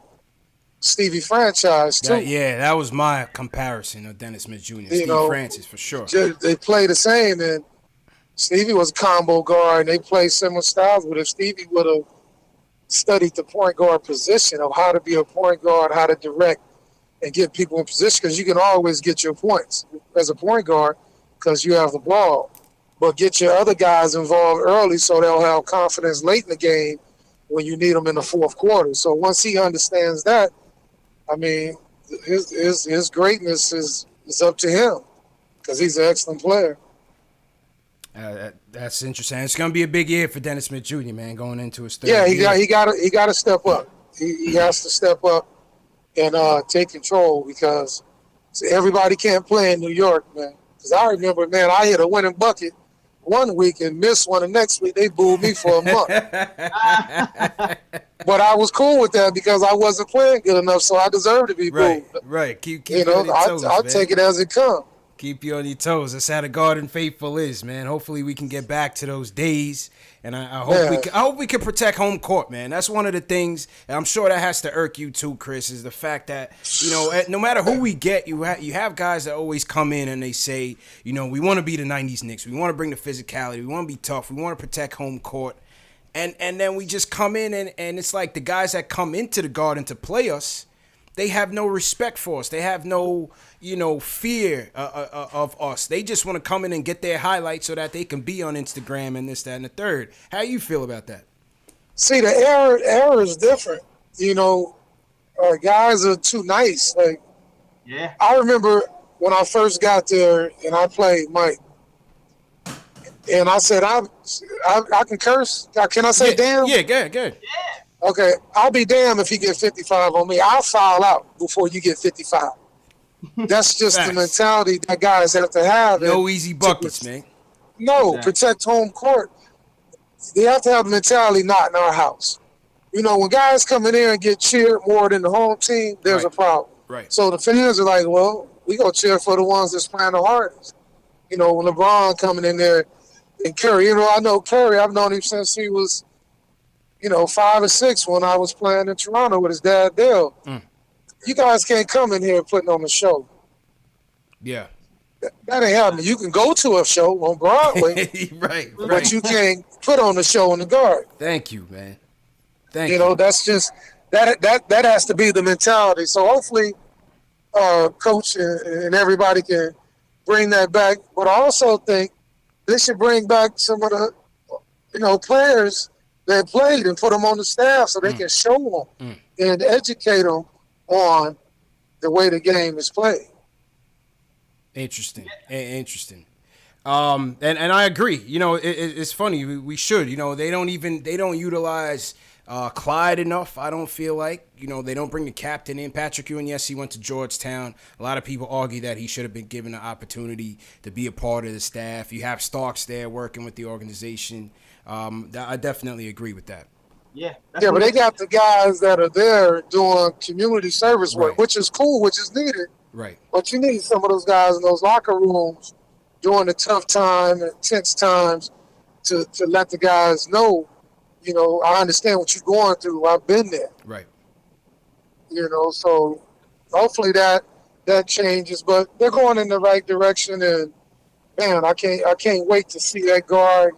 Stevie Franchise, too. Yeah, that was my comparison of Dennis Smith Jr. Steve Francis, for sure. They play the same, and Stevie was a combo guard, and they play similar styles. But if Stevie would have studied the point guard position of how to be a point guard, how to direct and get people in position, because you can always get your points as a point guard because you have the ball. But get your other guys involved early so they'll have confidence late in the game when you need them in the fourth quarter. So once he understands that, I mean, his greatness is up to him because he's an excellent player. That's interesting. It's going to be a big year for Dennis Smith Jr., man, going into his third Yeah, year. he got to step up. He has to step up and take control because everybody can't play in New York, man. Because I remember, man, I hit a winning bucket one week and missed one the next week. They booed me for a month. But I was cool with that because I wasn't playing good enough, so I deserved to be booed. Right. Keep you on your toes, I'll man. take it as it comes. Keep you on your toes. That's how the Garden faithful is, man. Hopefully we can get back to those days, and I hope we can protect home court, man. That's one of the things, and I'm sure that has to irk you too, Chris, is the fact that no matter who we get, you have guys that always come in and they say, we want to be the 90's Knicks, we want to bring the physicality, we want to be tough, we want to protect home court, and then we just come in and it's like the guys that come into the Garden to play us, they have no respect for us. They have no, fear of us. They just want to come in and get their highlights so that they can be on Instagram and this, that, and the third. How you feel about that? See, the era is different. Guys are too nice. Like, Yeah. I remember when I first got there and I played Mike, and I said, I can curse. Can I say damn? Yeah, good. Okay, I'll be damned if he get 55 on me. I'll foul out before you get 55. That's just the mentality that guys have to have. No easy buckets, man. No, Exactly. protect home court. They have to have the mentality not in our house. When guys come in there and get cheered more than the home team, there's a problem. Right. So the fans are like, well, we going to cheer for the ones that's playing the hardest. When LeBron coming in there and Curry, I know Curry, I've known him since he was 5 or 6 when I was playing in Toronto with his dad, Dale. You guys can't come in here putting on a show. Yeah. That ain't happening. You can go to a show on Broadway, right. but you can't put on a show in the Garden. Thank you, man. Thank you. That's just that has to be the mentality. So hopefully, coach and everybody can bring that back. But I also think they should bring back some of the, players that played and put them on the staff so they can show them and educate them on the way the game is played. Interesting. Interesting. And I agree. You know, it's funny. We should. You know, they don't utilize Clyde enough. I don't feel like. You know, they don't bring the captain in. Patrick Ewing, yes, he went to Georgetown. A lot of people argue that he should have been given the opportunity to be a part of the staff. You have Starks there working with the organization. I definitely agree with that. Yeah. But they got the guys that are there doing community service work, which is cool, which is needed. Right. But you need some of those guys in those locker rooms during the tough time and tense times to let the guys know, you know, I understand what you're going through. I've been there. Right. You know, so hopefully that changes. But they're going in the right direction, and man, I can't wait to see that guard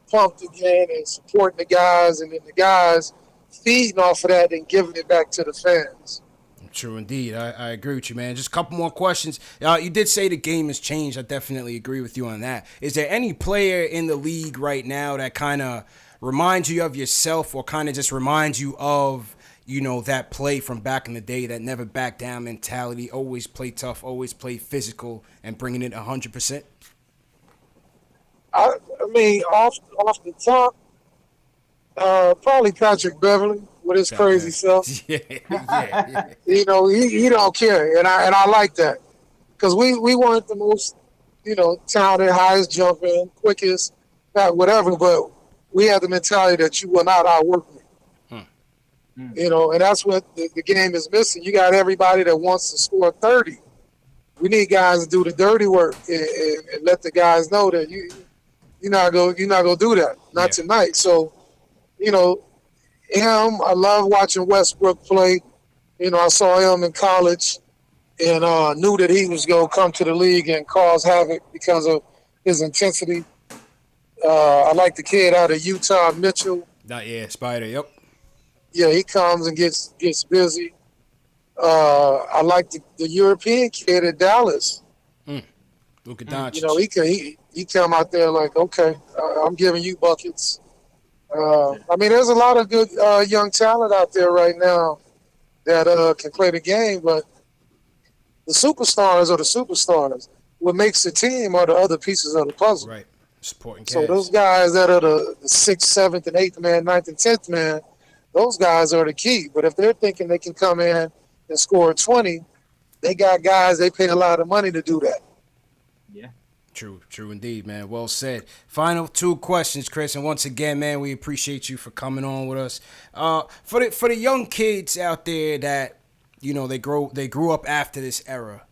pumped again and supporting the guys, and then the guys feeding off of that and giving it back to the fans. True indeed. I agree with you, man. Just a couple more questions. You did say the game has changed. I definitely agree with you on that. Is there any player in the league right now that kind of reminds you of yourself, or kind of just reminds you of, you know, that play from back in the day, that never back down mentality, always play tough, always play physical, and bringing it 100%? I mean, off the top, probably Patrick Beverly with his crazy self. Yeah. You know, he don't care, and I like that, because we weren't the most, you know, talented, highest jumping, quickest, whatever, but we had the mentality that you will not outwork me. You know, and that's what the game is missing. You got everybody that wants to score 30. We need guys to do the dirty work and let the guys know that you're not gonna do that. Not tonight. So, you know, him, I love watching Westbrook play. You know, I saw him in college and knew that he was gonna come to the league and cause havoc because of his intensity. I like the kid out of Utah, Mitchell. Spider, yep. Yeah, he comes and gets busy. I like the European kid at Dallas. Luka Doncic. You know, he come out there like, okay, I'm giving you buckets. I mean, there's a lot of good young talent out there right now that can play the game, but the superstars are the superstars. What makes the team are the other pieces of the puzzle. Right. Supporting So cast. those guys that are the 6th, 7th, and 8th man, 9th, and 10th man, those guys are the key. But if they're thinking they can come in and score 20, they got guys, they pay a lot of money to do that. Yeah. True indeed, man. Well said. Final 2 questions, Chris. And once again, man, we appreciate you for coming on with us. For the young kids out there that, you know, they grew up after this era,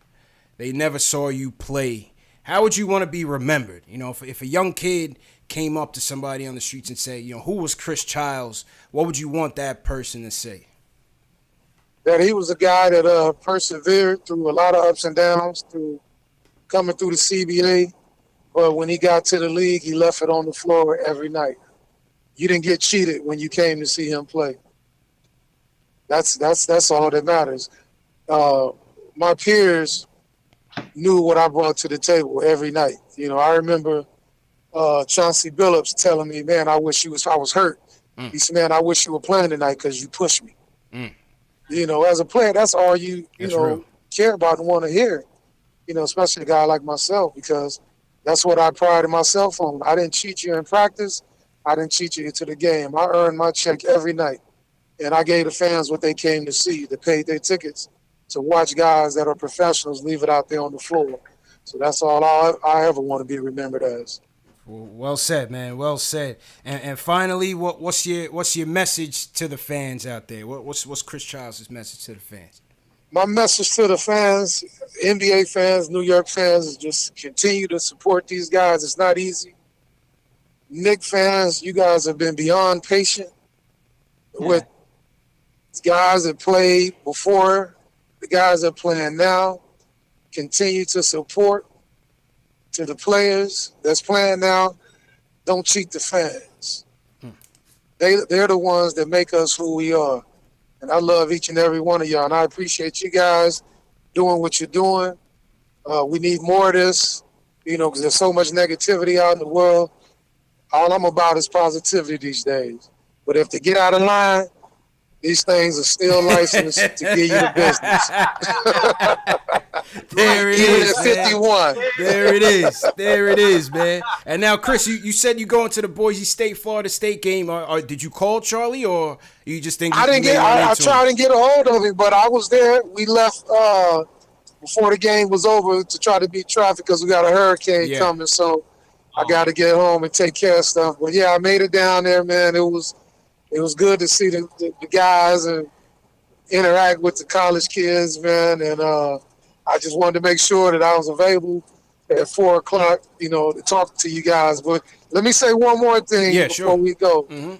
they never saw you play. How would you want to be remembered? You know, if a young kid came up to somebody on the streets and say, you know, who was Chris Childs, what would you want that person to say? That he was a guy that persevered through a lot of ups and downs, through coming through the CBA. But when he got to the league, he left it on the floor every night. You didn't get cheated when you came to see him play. That's all that matters. My peers knew what I brought to the table every night. You know, I remember Chauncey Billups telling me, man, I was hurt. He said, man, I wish you were playing tonight because you pushed me. You know, as a player, that's all you know, care about and want to hear. You know, especially a guy like myself, because that's what I prided myself on. I didn't cheat you in practice. I didn't cheat you into the game. I earned my check every night. And I gave the fans what they came to see. They paid their tickets to watch guys that are professionals leave it out there on the floor. So that's all I ever want to be remembered as. Well said, man. Well said. And finally, what's your message to the fans out there? What's Chris Childs' message to the fans? My message to the fans, NBA fans, New York fans, is just continue to support these guys. It's not easy. Knicks fans, you guys have been beyond patient with guys that played before, the guys that are playing now. Continue to support. To the players that's playing now, don't cheat the fans. They're the ones that make us who we are. And I love each and every one of y'all. And I appreciate you guys doing what you're doing. We need more of this, you know, because there's so much negativity out in the world. All I'm about is positivity these days. But if they get out of line, these things are still licensed to give you the business. There it Even is, at man. 51. There it is. There it is, man. And now, Chris, you said you going to the Boise State, Florida State game. Or did you call Charlie, or you just think I didn't get. I tried to get a hold of him, but I was there. We left before the game was over to try to beat traffic because we got a hurricane coming. So I got to get home and take care of stuff. But yeah, I made it down there, man. It was good to see the guys and interact with the college kids, man. And I just wanted to make sure that I was available at 4:00, to talk to you guys. But let me say one more thing before we go. Mm-hmm.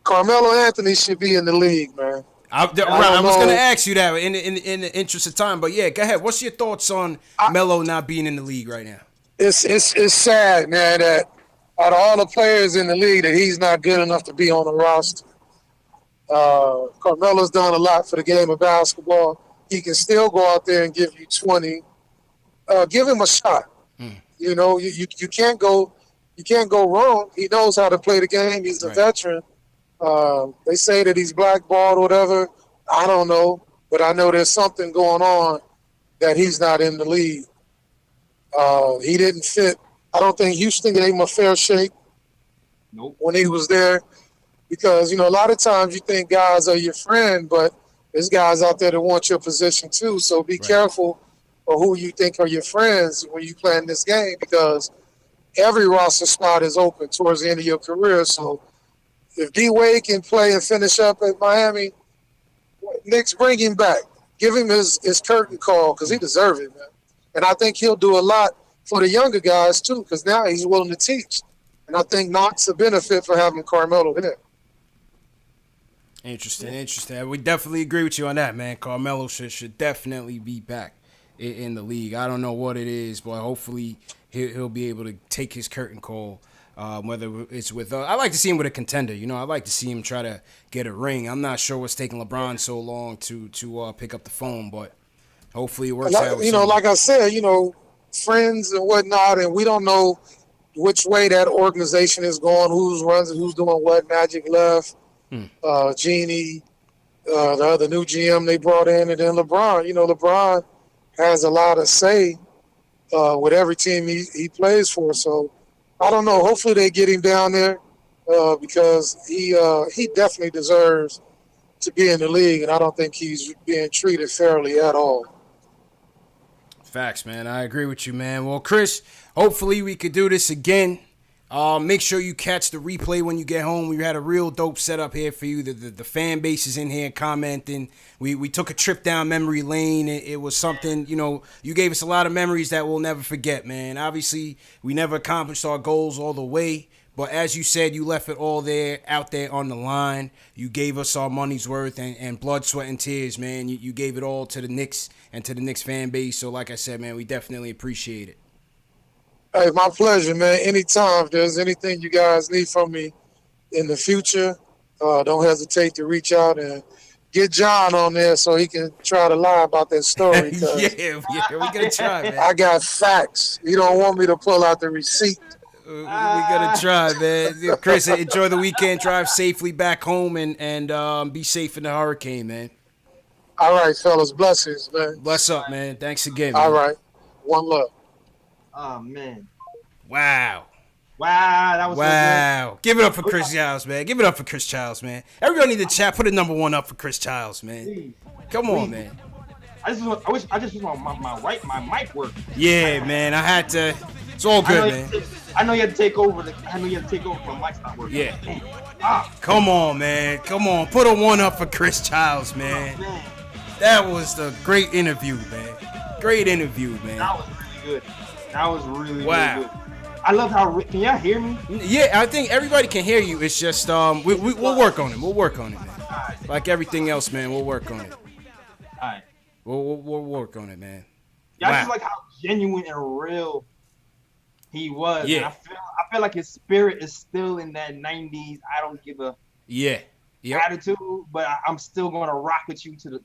Carmelo Anthony should be in the league, man. I was going to ask you that in the interest of time, but yeah, go ahead. What's your thoughts on Melo not being in the league right now? It's sad, man, that out of all the players in the league, that he's not good enough to be on the roster. Carmelo's done a lot for the game of basketball. He can still go out there and give you 20. Give him a shot. You can't go wrong. He knows how to play the game. He's a veteran. They say that he's blackballed or whatever. I don't know, but I know there's something going on that he's not in the league. He didn't fit. I don't think Houston gave him a fair shake when he was there, because, a lot of times you think guys are your friend, but there's guys out there that want your position too. So be careful of who you think are your friends when you play in this game, because every roster spot is open towards the end of your career. So if D-Wade can play and finish up at Miami, Knicks, bring him back. Give him his curtain call, because he deserves it, man. And I think he'll do a lot for the younger guys too, because now he's willing to teach. And I think Knox a benefit for having Carmelo there. Interesting. We definitely agree with you on that, man. Carmelo should definitely be back in the league. I don't know what it is, but hopefully he'll be able to take his curtain call, whether it's with I like to see him with a contender. I like to see him try to get a ring. I'm not sure what's taking LeBron so long to pick up the phone, but hopefully it works out. Like I said, friends and whatnot, and we don't know which way that organization is going, who's doing what. Magic left. Genie, the other new GM they brought in, and then LeBron. LeBron has a lot of say with every team he plays for. So I don't know. Hopefully they get him down there because he definitely deserves to be in the league, and I don't think he's being treated fairly at all. Facts, man. I agree with you, man. Well, Chris, hopefully we could do this again. Make sure you catch the replay when you get home. We had a real dope setup here for you. The fan base is in here commenting. We took a trip down memory lane. It was something, you gave us a lot of memories that we'll never forget, man. Obviously, we never accomplished our goals all the way. But as you said, you left it all out there on the line. You gave us our money's worth and blood, sweat, and tears, man. You gave it all to the Knicks and to the Knicks fan base. So like I said, man, we definitely appreciate it. Hey, my pleasure, man. Anytime if there's anything you guys need from me in the future, don't hesitate to reach out and get John on there so he can try to lie about that story. yeah, we're going to try, man. I got facts. You don't want me to pull out the receipt. We're going to try, man. Chris, enjoy the weekend. Drive safely back home and be safe in the hurricane, man. All right, fellas. Blessings, man. Bless up, man. Thanks again, man. All right. One love. Oh, man. Wow, that was so good. Give it up for Chris Childs, man. Give it up for Chris Childs, man. Everybody in the chat, put a number 1 up for Chris Childs, man. Please. Come on, man. I just want my mic working. Yeah, man. I had to. It's all good, man. I know you had to take over. My mic's not working. Yeah. Come on, man. Come on. Put a 1 up for Chris Childs, man. Oh, man. That was the great interview, man. Great interview, man. That was really good. That was really good. I love how. Can y'all hear me? Yeah, I think everybody can hear you. It's just we'll work on it. We'll work on it, man. Right. Like everything else, man. We'll work on it. All right. We'll work on it, man. Y'all just like how genuine and real he was. Yeah. And I feel like his spirit is still in that 90's. I don't give a attitude, but I'm still gonna rock with you to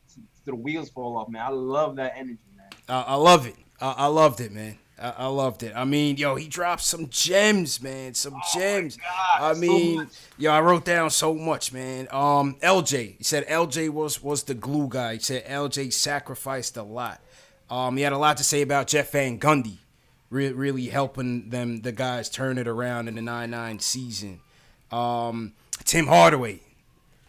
the wheels fall off, man. I love that energy, man. I love it. I loved it, man. I loved it. I mean, yo, he dropped some gems, man. Some gems. God, I so mean, much. yo, I wrote down so much, man. LJ. He said LJ was the glue guy. He said LJ sacrificed a lot. He had a lot to say about Jeff Van Gundy, really helping the guys turn it around in the 99 season. Tim Hardaway.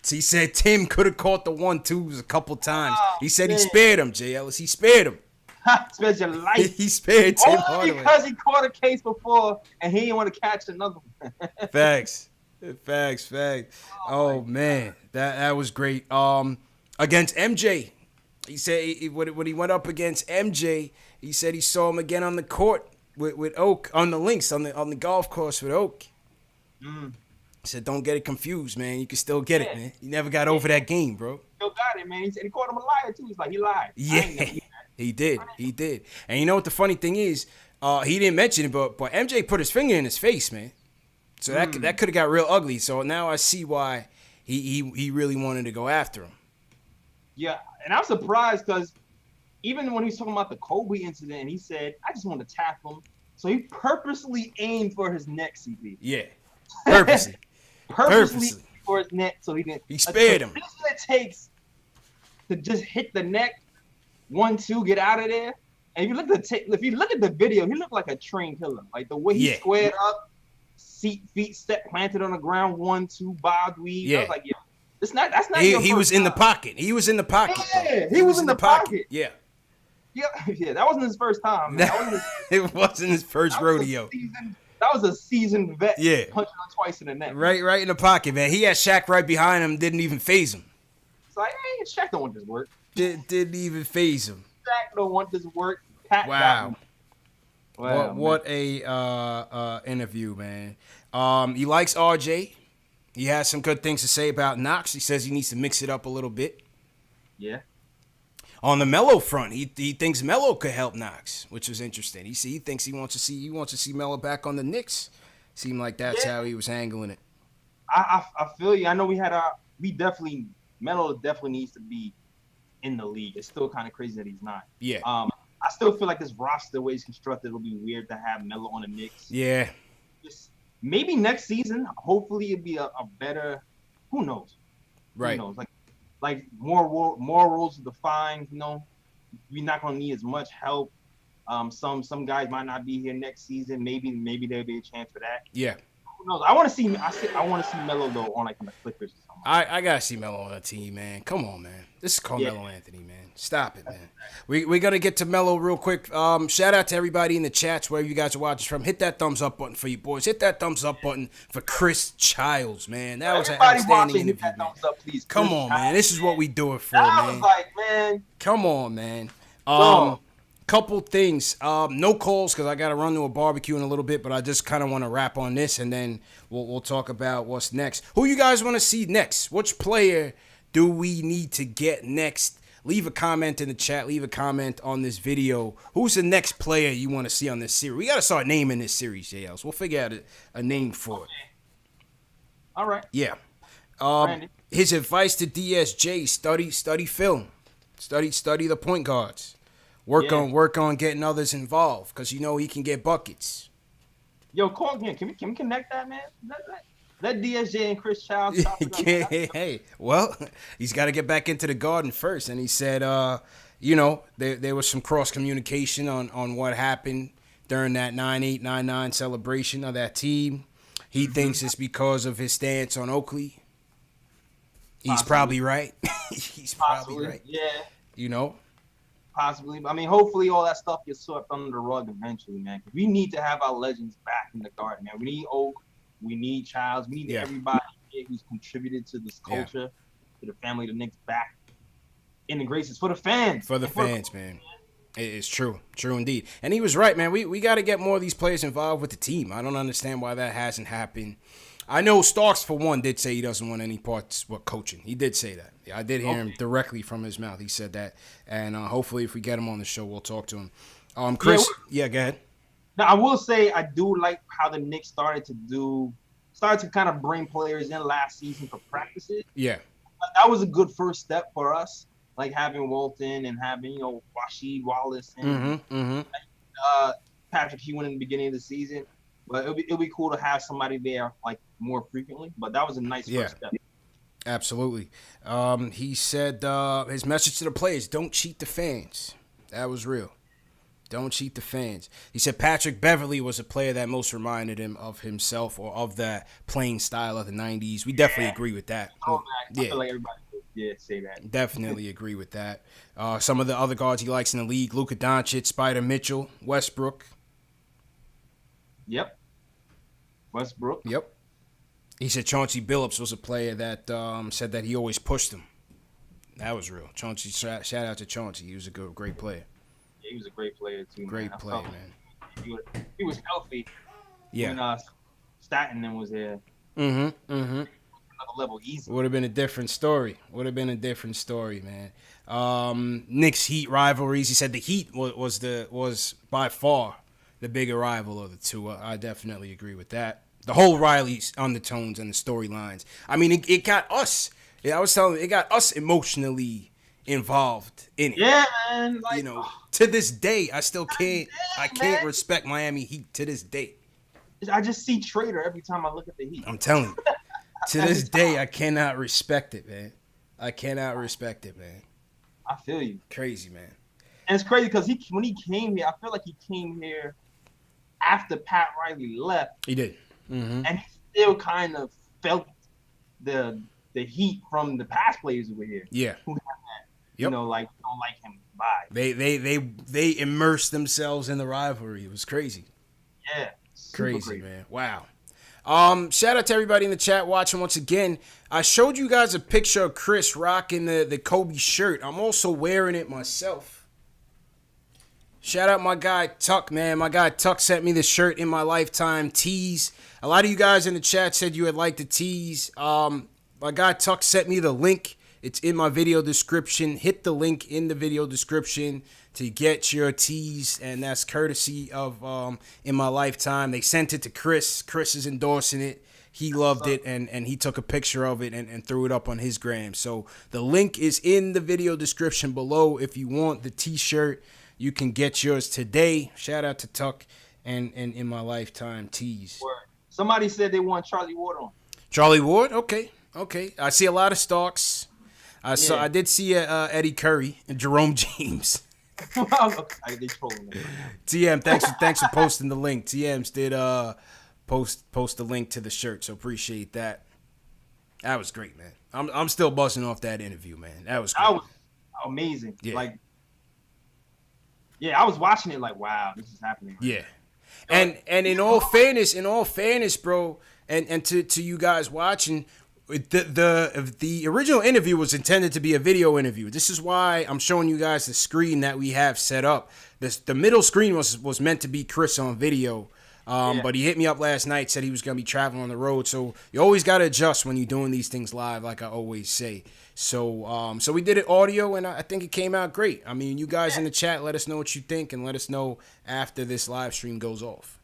He said Tim could have caught the 1-2s a couple times. He said he spared him, J. Ellis. He spared him. Spared your life. He spared Tim Only Hardaway. because he caught a case before and he didn't want to catch another one. Facts. Oh man, that was great. Against MJ, he said when he went up against MJ, he said he saw him again on the court with Oak on the links on the golf course with Oak. He said, "Don't get it confused, man. You can still get it, man. You never got over that game, bro." Still got it, man. He said he called him a liar too. He's like, he lied. Yeah, he did. And you know what the funny thing is? He didn't mention it, but MJ put his finger in his face, man. So that could have got real ugly. So now I see why he really wanted to go after him. Yeah, and I'm surprised because even when he was talking about the Kobe incident, he said, "I just want to tap him." So he purposely aimed for his neck, CP. Yeah, purposely. Purposely for his neck, so he didn't. He spared him. This is what it takes to just hit the neck, 1-2, get out of there. And if you look at the video, he looked like a trained killer. Like the way he squared up, feet step planted on the ground, 1-2, bob weave. Yeah. I was like, yeah, that's not. He was in the pocket. He was in the pocket. Yeah, he was in the pocket. Yeah. Yeah, that wasn't his first time. Man. It wasn't his first rodeo. That was a seasoned vet. Yeah. Punching him twice in the neck. Right in the pocket, man. He had Shaq right behind him. Didn't even phase him. It's like, hey, Shaq don't want this work. Didn't even phase him. Shaq don't want this work. Pat Wow. Wow. What a interview, man. He likes RJ. He has some good things to say about Knox. He says he needs to mix it up a little bit. Yeah. On the Melo front, he thinks Melo could help Knox, which was interesting. He thinks he wants to see Melo back on the Knicks. Seemed like that's how he was angling it. I feel you. I know Melo definitely needs to be in the league. It's still kind of crazy that he's not. Yeah. I still feel like this roster, the way it's constructed, it'll be weird to have Melo on the Knicks. Yeah. Maybe next season, hopefully it'll be a better. Who knows? Right. Who knows? Like more roles defined. You know, we're not gonna need as much help. Some guys might not be here next season. Maybe there'll be a chance for that. Yeah. Who knows? I want to see Melo though on like the Clippers or something. I gotta see Melo on a team, man. Come on, man. This is Carmelo Anthony, man. Stop it, man. We're gonna get to Melo real quick. Shout out to everybody in the chats wherever you guys are watching from. Hit that thumbs up button for you boys. Hit that thumbs up button for Chris Childs, man. That was an outstanding interview, man. Thumbs up, please. Come on, man. This is what we do it for, I man. was like, man. Come on, man. So, Couple things. No calls because I got to run to a barbecue in a little bit, but I just kind of want to wrap on this, and then we'll talk about what's next. Who you guys want to see next? Which player do we need to get next? Leave a comment in the chat. Leave a comment on this video. Who's the next player you want to see on this series? We got to start naming this series, JLs. We'll figure out a name for it. All right. Yeah. His advice to DSJ: study film, study the point guards. Work on getting others involved because you know he can get buckets. Yo, call again. Can we connect that, man? Let DSJ and Chris Childs talk Hey, well, he's got to get back into the Garden first. And he said, there was some cross communication on what happened during that 9-8, 9-9 celebration of that team. He thinks it's because of his stance on Oakley. He's probably right. He's probably right. Yeah. You know. Possibly. I mean, hopefully all that stuff gets swept under the rug eventually, man. We need to have our legends back in the Garden, man. We need Oak. We need Childs. We need everybody who's contributed to this culture, to the family, the Knicks back in the graces for the fans. For the fans, man. It's true. True indeed. And he was right, man. We got to get more of these players involved with the team. I don't understand why that hasn't happened. I know Starks, for one, did say he doesn't want any parts with coaching. He did say that. I did hear him directly from his mouth. He said that. And hopefully if we get him on the show, we'll talk to him. Chris, go ahead. Now, I will say I do like how the Knicks started to kind of bring players in last season for practices. Yeah. That was a good first step for us, like having Walton and having, Rasheed Wallace and Patrick Ewing in the beginning of the season, but it'll be cool to have somebody there like more frequently. But that was a nice first step. Absolutely. He said his message to the players: don't cheat the fans. That was real. Don't cheat the fans. He said Patrick Beverley was a player that most reminded him of himself or of that playing style of the 90s. We definitely agree with that. Oh, man. I feel like everybody would say that. Definitely agree with that. Some of the other guards he likes in the league: Luka Doncic, Spider Mitchell, Westbrook. Yep. Westbrook. Yep. He said Chauncey Billups was a player that said that he always pushed him. That was real. Chauncey, shout out to Chauncey. He was a great player. Yeah, he was a great player too. Great player, man. He was healthy. Yeah. When Staten was there. Another level easy. Would have been a different story. Man. Knicks Heat rivalries. He said the Heat was by far the bigger rival of the two. I definitely agree with that. The whole Riley's undertones and the storylines. I mean, it got us. I was telling you, it got us emotionally involved in it. Yeah, man. Like, you know, to this day, I still can't. I can't respect Miami Heat to this day. I just see Trader every time I look at the Heat. I'm telling you, to this day, I cannot respect it, man. I cannot respect it, man. I feel you. Crazy, man. And it's crazy because when he came here, I feel like he came here after Pat Riley left. He did. Mm-hmm. And he still kind of felt the heat from the past players who were here. Yeah. Who had that, yep. You know, like don't like him. Bye. They immersed themselves in the rivalry. It was crazy. Yeah. Crazy, man. Wow. Shout out to everybody in the chat watching once again. I showed you guys a picture of Chris rocking the Kobe shirt. I'm also wearing it myself. Shout out my guy Tuck, man. My guy Tuck sent me this shirt in my lifetime tees. A lot of you guys in the chat said you had liked the tees. My guy Tuck sent me the link. It's in my video description. Hit the link in the video description to get your tees, and that's courtesy of In My Lifetime. They sent it to Chris. Chris is endorsing it. He loved it, and he took a picture of it and threw it up on his gram. So the link is in the video description below. If you want the t-shirt, you can get yours today. Shout out to Tuck and In My Lifetime tees. Somebody said they want Charlie Ward on. Charlie Ward? Okay. I see a lot of Starks. I did see Eddie Curry and Jerome James. They trolling me. TM, thanks for posting the link. TMs did post the link to the shirt, so appreciate that. That was great, man. I'm still buzzing off that interview, man. That was great. That was amazing. Yeah. Like, yeah, I was watching it like, wow, this is happening. Yeah. And in all fairness, bro, and to you guys watching, the original interview was intended to be a video interview. This is why I'm showing you guys the screen that we have set up. The middle screen was meant to be Chris on video, but he hit me up last night, said he was going to be traveling on the road. So you always got to adjust when you're doing these things live, like I always say. So we did it audio, and I think it came out great. I mean, you guys in the chat, let us know what you think, and let us know after this live stream goes off.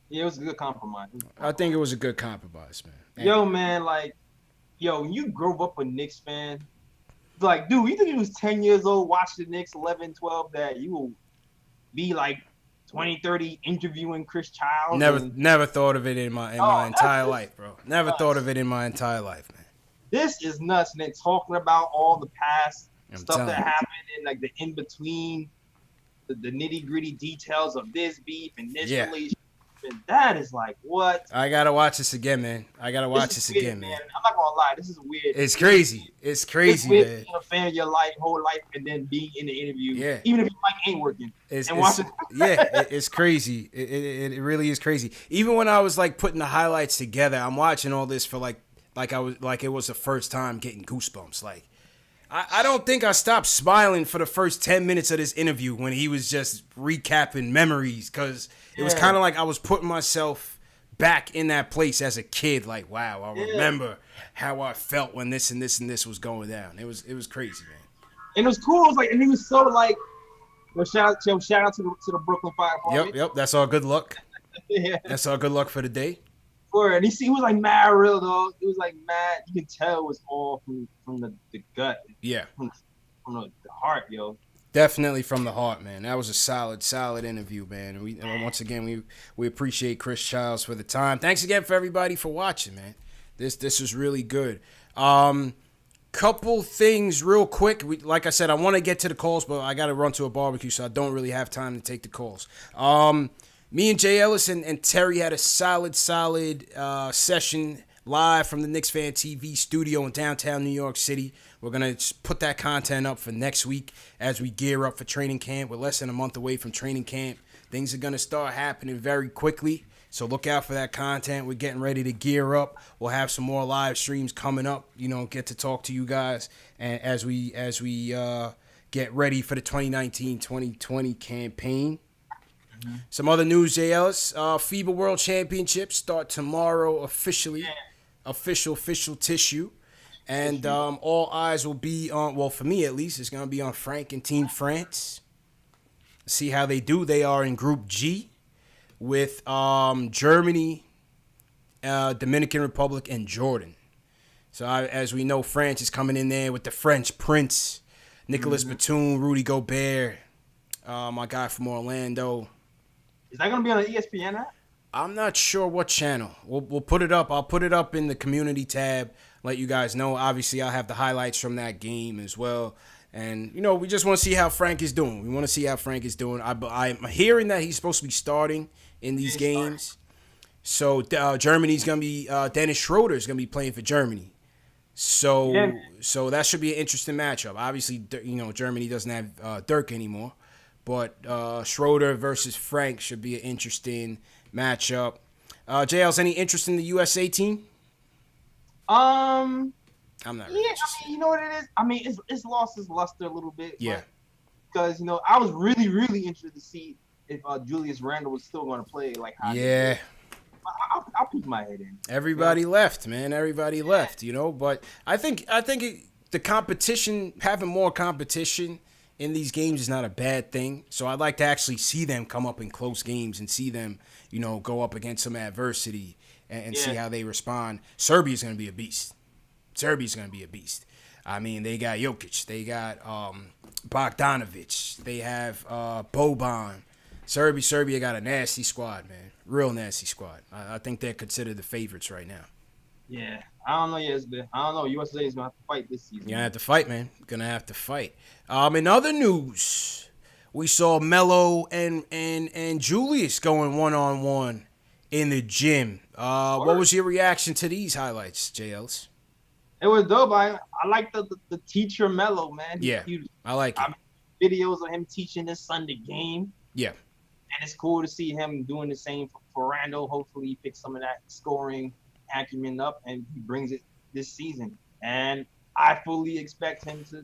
Yeah, it was a good compromise. I think it was a good compromise, man. Yo, man, when you grew up a Knicks fan, like, dude, you think you was 10 years old, watching the Knicks 11, 12, that you will be like 20, 30 interviewing Chris Childs? Never thought of it in my entire life, bro. Never thought of it in my entire life, man. This is nuts. And then talking about all the past stuff that you. happened and like the in-between, the nitty-gritty details of this beef and this relationship. And that is like, what? I gotta watch this again, man. Man. I'm not gonna lie, this is weird. It's crazy. It's crazy, weird man. being a fan of your whole life, and then being in the interview, yeah. Even if your mic ain't working, it's crazy. It really is crazy. Even when I was like putting the highlights together, I'm watching all this for like it was the first time getting goosebumps. Like, I don't think I stopped smiling for the first 10 minutes of this interview when he was just recapping memories, because it was kind of like I was putting myself back in that place as a kid. Like, wow, I remember how I felt when this and this and this was going down. It was crazy, man. And it was cool. It was like, and he was so like, shout out to the Brooklyn Fire Department. Yep. That's all good luck. Yeah. That's all good luck for the day. And he was like mad real though. It was like mad. You can tell it was all from the gut. Yeah. From the heart, yo. Definitely from the heart, man. That was a solid interview, man. Once again we appreciate Chris Childs for the time. Thanks again for everybody for watching, man. This is really good. Couple things real quick. Like I said, I want to get to the calls, but I got to run to a barbecue, so I don't really have time to take the calls. Me and Jay Ellis and Terry had a solid session live from the KnicksFanTV studio in downtown New York City. We're going to put that content up for next week as we gear up for training camp. We're less than a month away from training camp. Things are going to start happening very quickly, so look out for that content. We're getting ready to gear up. We'll have some more live streams coming up, get to talk to you guys and as we get ready for the 2019-2020 campaign. Mm-hmm. Some other news, Jay Ellis. FIBA World Championships start tomorrow officially. Yeah. Official tissue. And all eyes will be on, well, for me at least, it's going to be on Frank and Team France. See how they do. They are in Group G with Germany, Dominican Republic, and Jordan. So as we know, France is coming in there with the French Prince, Nicolas Batum, Rudy Gobert, my guy from Orlando. Is that going to be on the ESPN app? I'm not sure what channel. We'll put it up. I'll put it up in the community tab. Let you guys know. Obviously, I'll have the highlights from that game as well. And, we just want to see how Frank is doing. We want to see how Frank is doing. I'm hearing that he's supposed to be starting in these games. So, Germany's going to be Dennis Schroeder is going to be playing for Germany. So that should be an interesting matchup. Obviously, Germany doesn't have Dirk anymore. But Schroeder versus Frank should be an interesting matchup. JL's any interest in the USA team? I'm not really interested. You know what it is? It's lost its luster a little bit. Yeah. Because, I was really, really interested to see if Julius Randle was still going to play like how yeah. I'll peek my head in. Everybody left, man. Everybody left, But I think the competition, having more competition in these games is not a bad thing. So I'd like to actually see them come up in close games and see them, go up against some adversity and see how they respond. Serbia's going to be a beast. I mean, they got Jokic. They got Bogdanovic. They have Boban. Serbia got a nasty squad, man. Real nasty squad. I think they're considered the favorites right now. Yeah. I don't know. I don't know. USA is going to have to fight this season. You're going to have to fight, man. Going to have to fight. In other news, we saw Melo and Julius going one-on-one in the gym. What was your reaction to these highlights, JLs? It was dope. I like the teacher Melo, man. I like it. Videos of him teaching his son the game. Yeah. And it's cool to see him doing the same for Randall. Hopefully he picks some of that scoring acumen up and he brings it this season. And I fully expect him to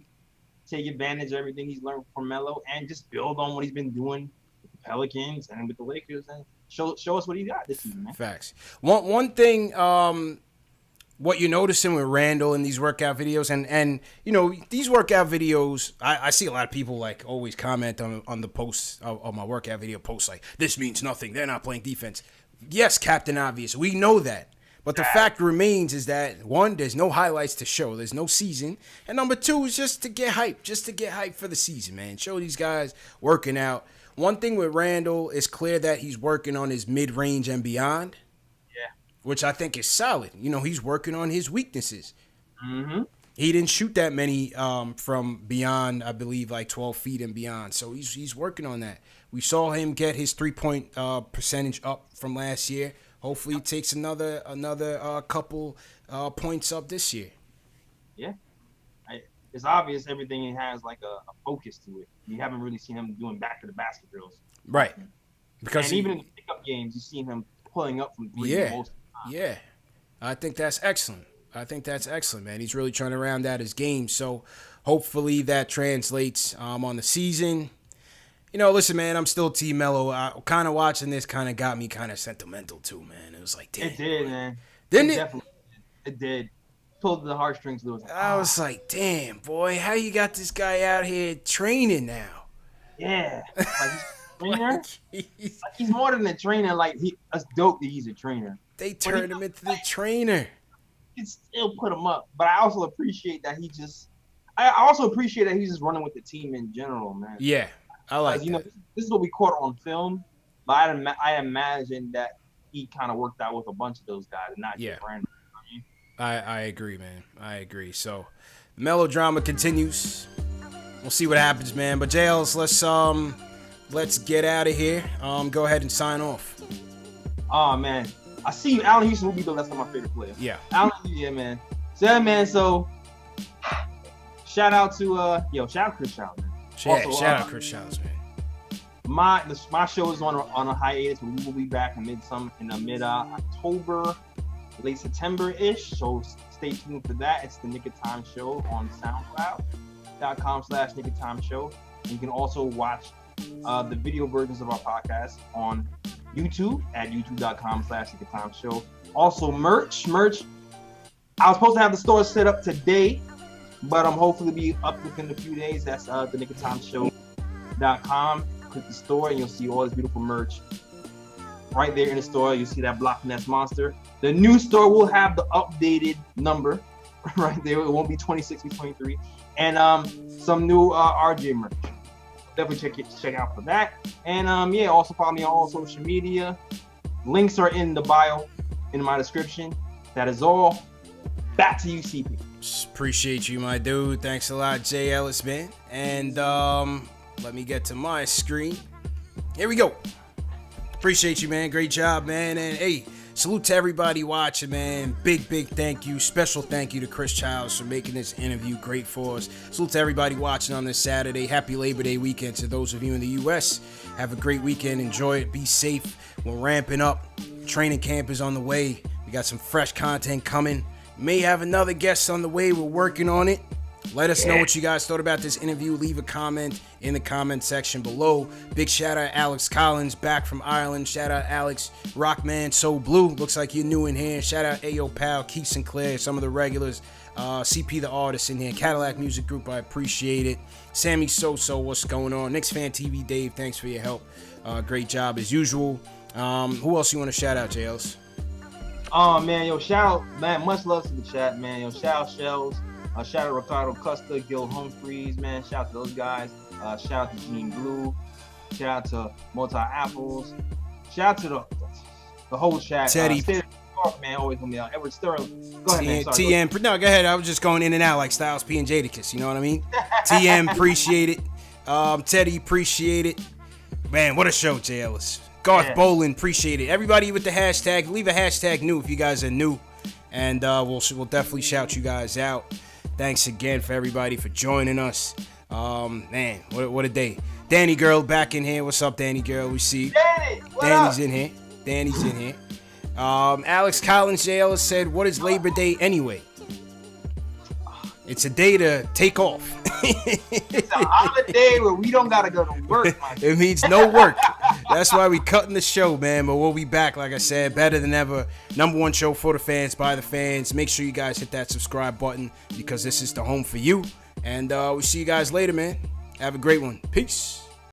take advantage of everything he's learned from Melo and just build on what he's been doing with the Pelicans and with the Lakers and show us what he got this season, man. Facts. One thing, what you're noticing with Randall in these workout videos, and these workout videos, I see a lot of people always comment on the posts on my workout video posts this means nothing. They're not playing defense. Yes, Captain Obvious. We know that. But the fact remains is that, one, there's no highlights to show. There's no season. And number two is just to get hype. Just to get hype for the season, man. Show these guys working out. One thing with Randall is clear that he's working on his mid-range and beyond. Yeah. Which I think is solid. He's working on his weaknesses. Mm-hmm. He didn't shoot that many from beyond, I believe, 12 feet and beyond. So he's working on that. We saw him get his three-point percentage up from last year. Hopefully he takes another couple points up this year. Yeah. It's obvious everything has a focus to it. You haven't really seen him doing back to the basket drills. Right. Because even in the pickup games, you've seen him pulling up from three most of the time. Yeah. I think that's excellent. Man. He's really trying to round out his game. So hopefully that translates on the season. Listen, man, I'm still Team Melo. Kind of watching this kind of got me kind of sentimental too, man. It was damn. It did, man. Didn't it? Definitely did. It did. Pulled the heartstrings loose. I was like, damn, boy, how you got this guy out here training now? Yeah. He's a trainer. He's more than a trainer. It's dope that he's a trainer. They turned him into the trainer. You can still put him up. But I also appreciate that I also appreciate that he's just running with the team in general, man. Yeah, I like you know, this is what we caught on film, but I imagine that he kind of worked out with a bunch of those guys, and not just random. I agree, man. I agree. So, the melodrama continues. We'll see what happens, man. But JLs, let's get out of here. Go ahead and sign off. Oh man, I see you. Allen Houston will be the last of my favorite player. Yeah. Allen, yeah, man. So yeah, man. So shout out to shout out Chris Childs, man. Shout out Chris Childs, man. My show is on a hiatus, but we will be back in mid October, late September-ish. So stay tuned for that. It's the Nick of Time Show on SoundCloud.com/Nick of Time Show. And you can also watch the video versions of our podcast on YouTube at youtube.com/Nick of Time Show. Also merch. I was supposed to have the store set up today, but I'm hopefully be up within a few days. That's the nickoftimeshow.com. Click the store and you'll see all this beautiful merch right there in the store. You'll see that Block Ness Monster. The new store will have the updated number right there. It won't be 26, be 23. And some new RJ merch. Definitely check out for that. And also follow me on all social media. Links are in the bio, in my description. That is all. Back to you, CP. Appreciate you, my dude. Thanks a lot, Jay Ellis, man. And let me get to my screen. Here we go. Appreciate you, man. Great job, man. And hey, salute to everybody watching, man. Big thank you. Special thank you to Chris Childs for making this interview great for us. Salute to everybody watching on this Saturday. Happy Labor Day weekend to those of you in the U.S. Have a great weekend. Enjoy it. Be safe. We're ramping up. Training camp is on the way. We got some fresh content coming. May have another guest on the way. We're working on it. Let us know what you guys thought about this interview. Leave a comment in the comment section below. Big shout out Alex Collins, back from Ireland. Shout out Alex Rockman So Blue. Looks like you're new in here. Shout out Ayo Pal, Keith Sinclair, some of the regulars. CP the artist in here. Cadillac Music Group, I appreciate it. Sammy So, what's going on? KnicksFanTV Dave, thanks for your help. Great job as usual. Who else you want to shout out, JLs? Oh man, shout out, man. Much love to the chat, man. Shout out Shells. Shout out Ricardo Custer, Gil Humphreys, man. Shout out to those guys. Shout out to Gene Blue. Shout out to Multi Apples. Shout out to the whole chat. Teddy. Man, always with me out. Edward Sterling. Go ahead, man. Sorry, TM. No, go ahead. I was just going in and out like Styles P and Jadakiss. You know what I mean? TM, appreciate it. Teddy, appreciate it. Man, what a show, Jay Ellis. Garth Bolin, appreciate it. Everybody with the hashtag, leave a hashtag new if you guys are new. And we'll definitely shout you guys out. Thanks again for everybody for joining us. Man, what a day. Danny Girl back in here. What's up, Danny Girl? We see Danny's in here. Danny's in here. Alex Collins JL said, what is Labor Day anyway? It's a day to take off. It's a holiday where we don't gotta go to work. It means no work. That's why we cutting the show, man. But we'll be back, like I said, better than ever. Number one show for the fans, by the fans. Make sure you guys hit that subscribe button because this is the home for you. And we'll see you guys later, man. Have a great one. Peace.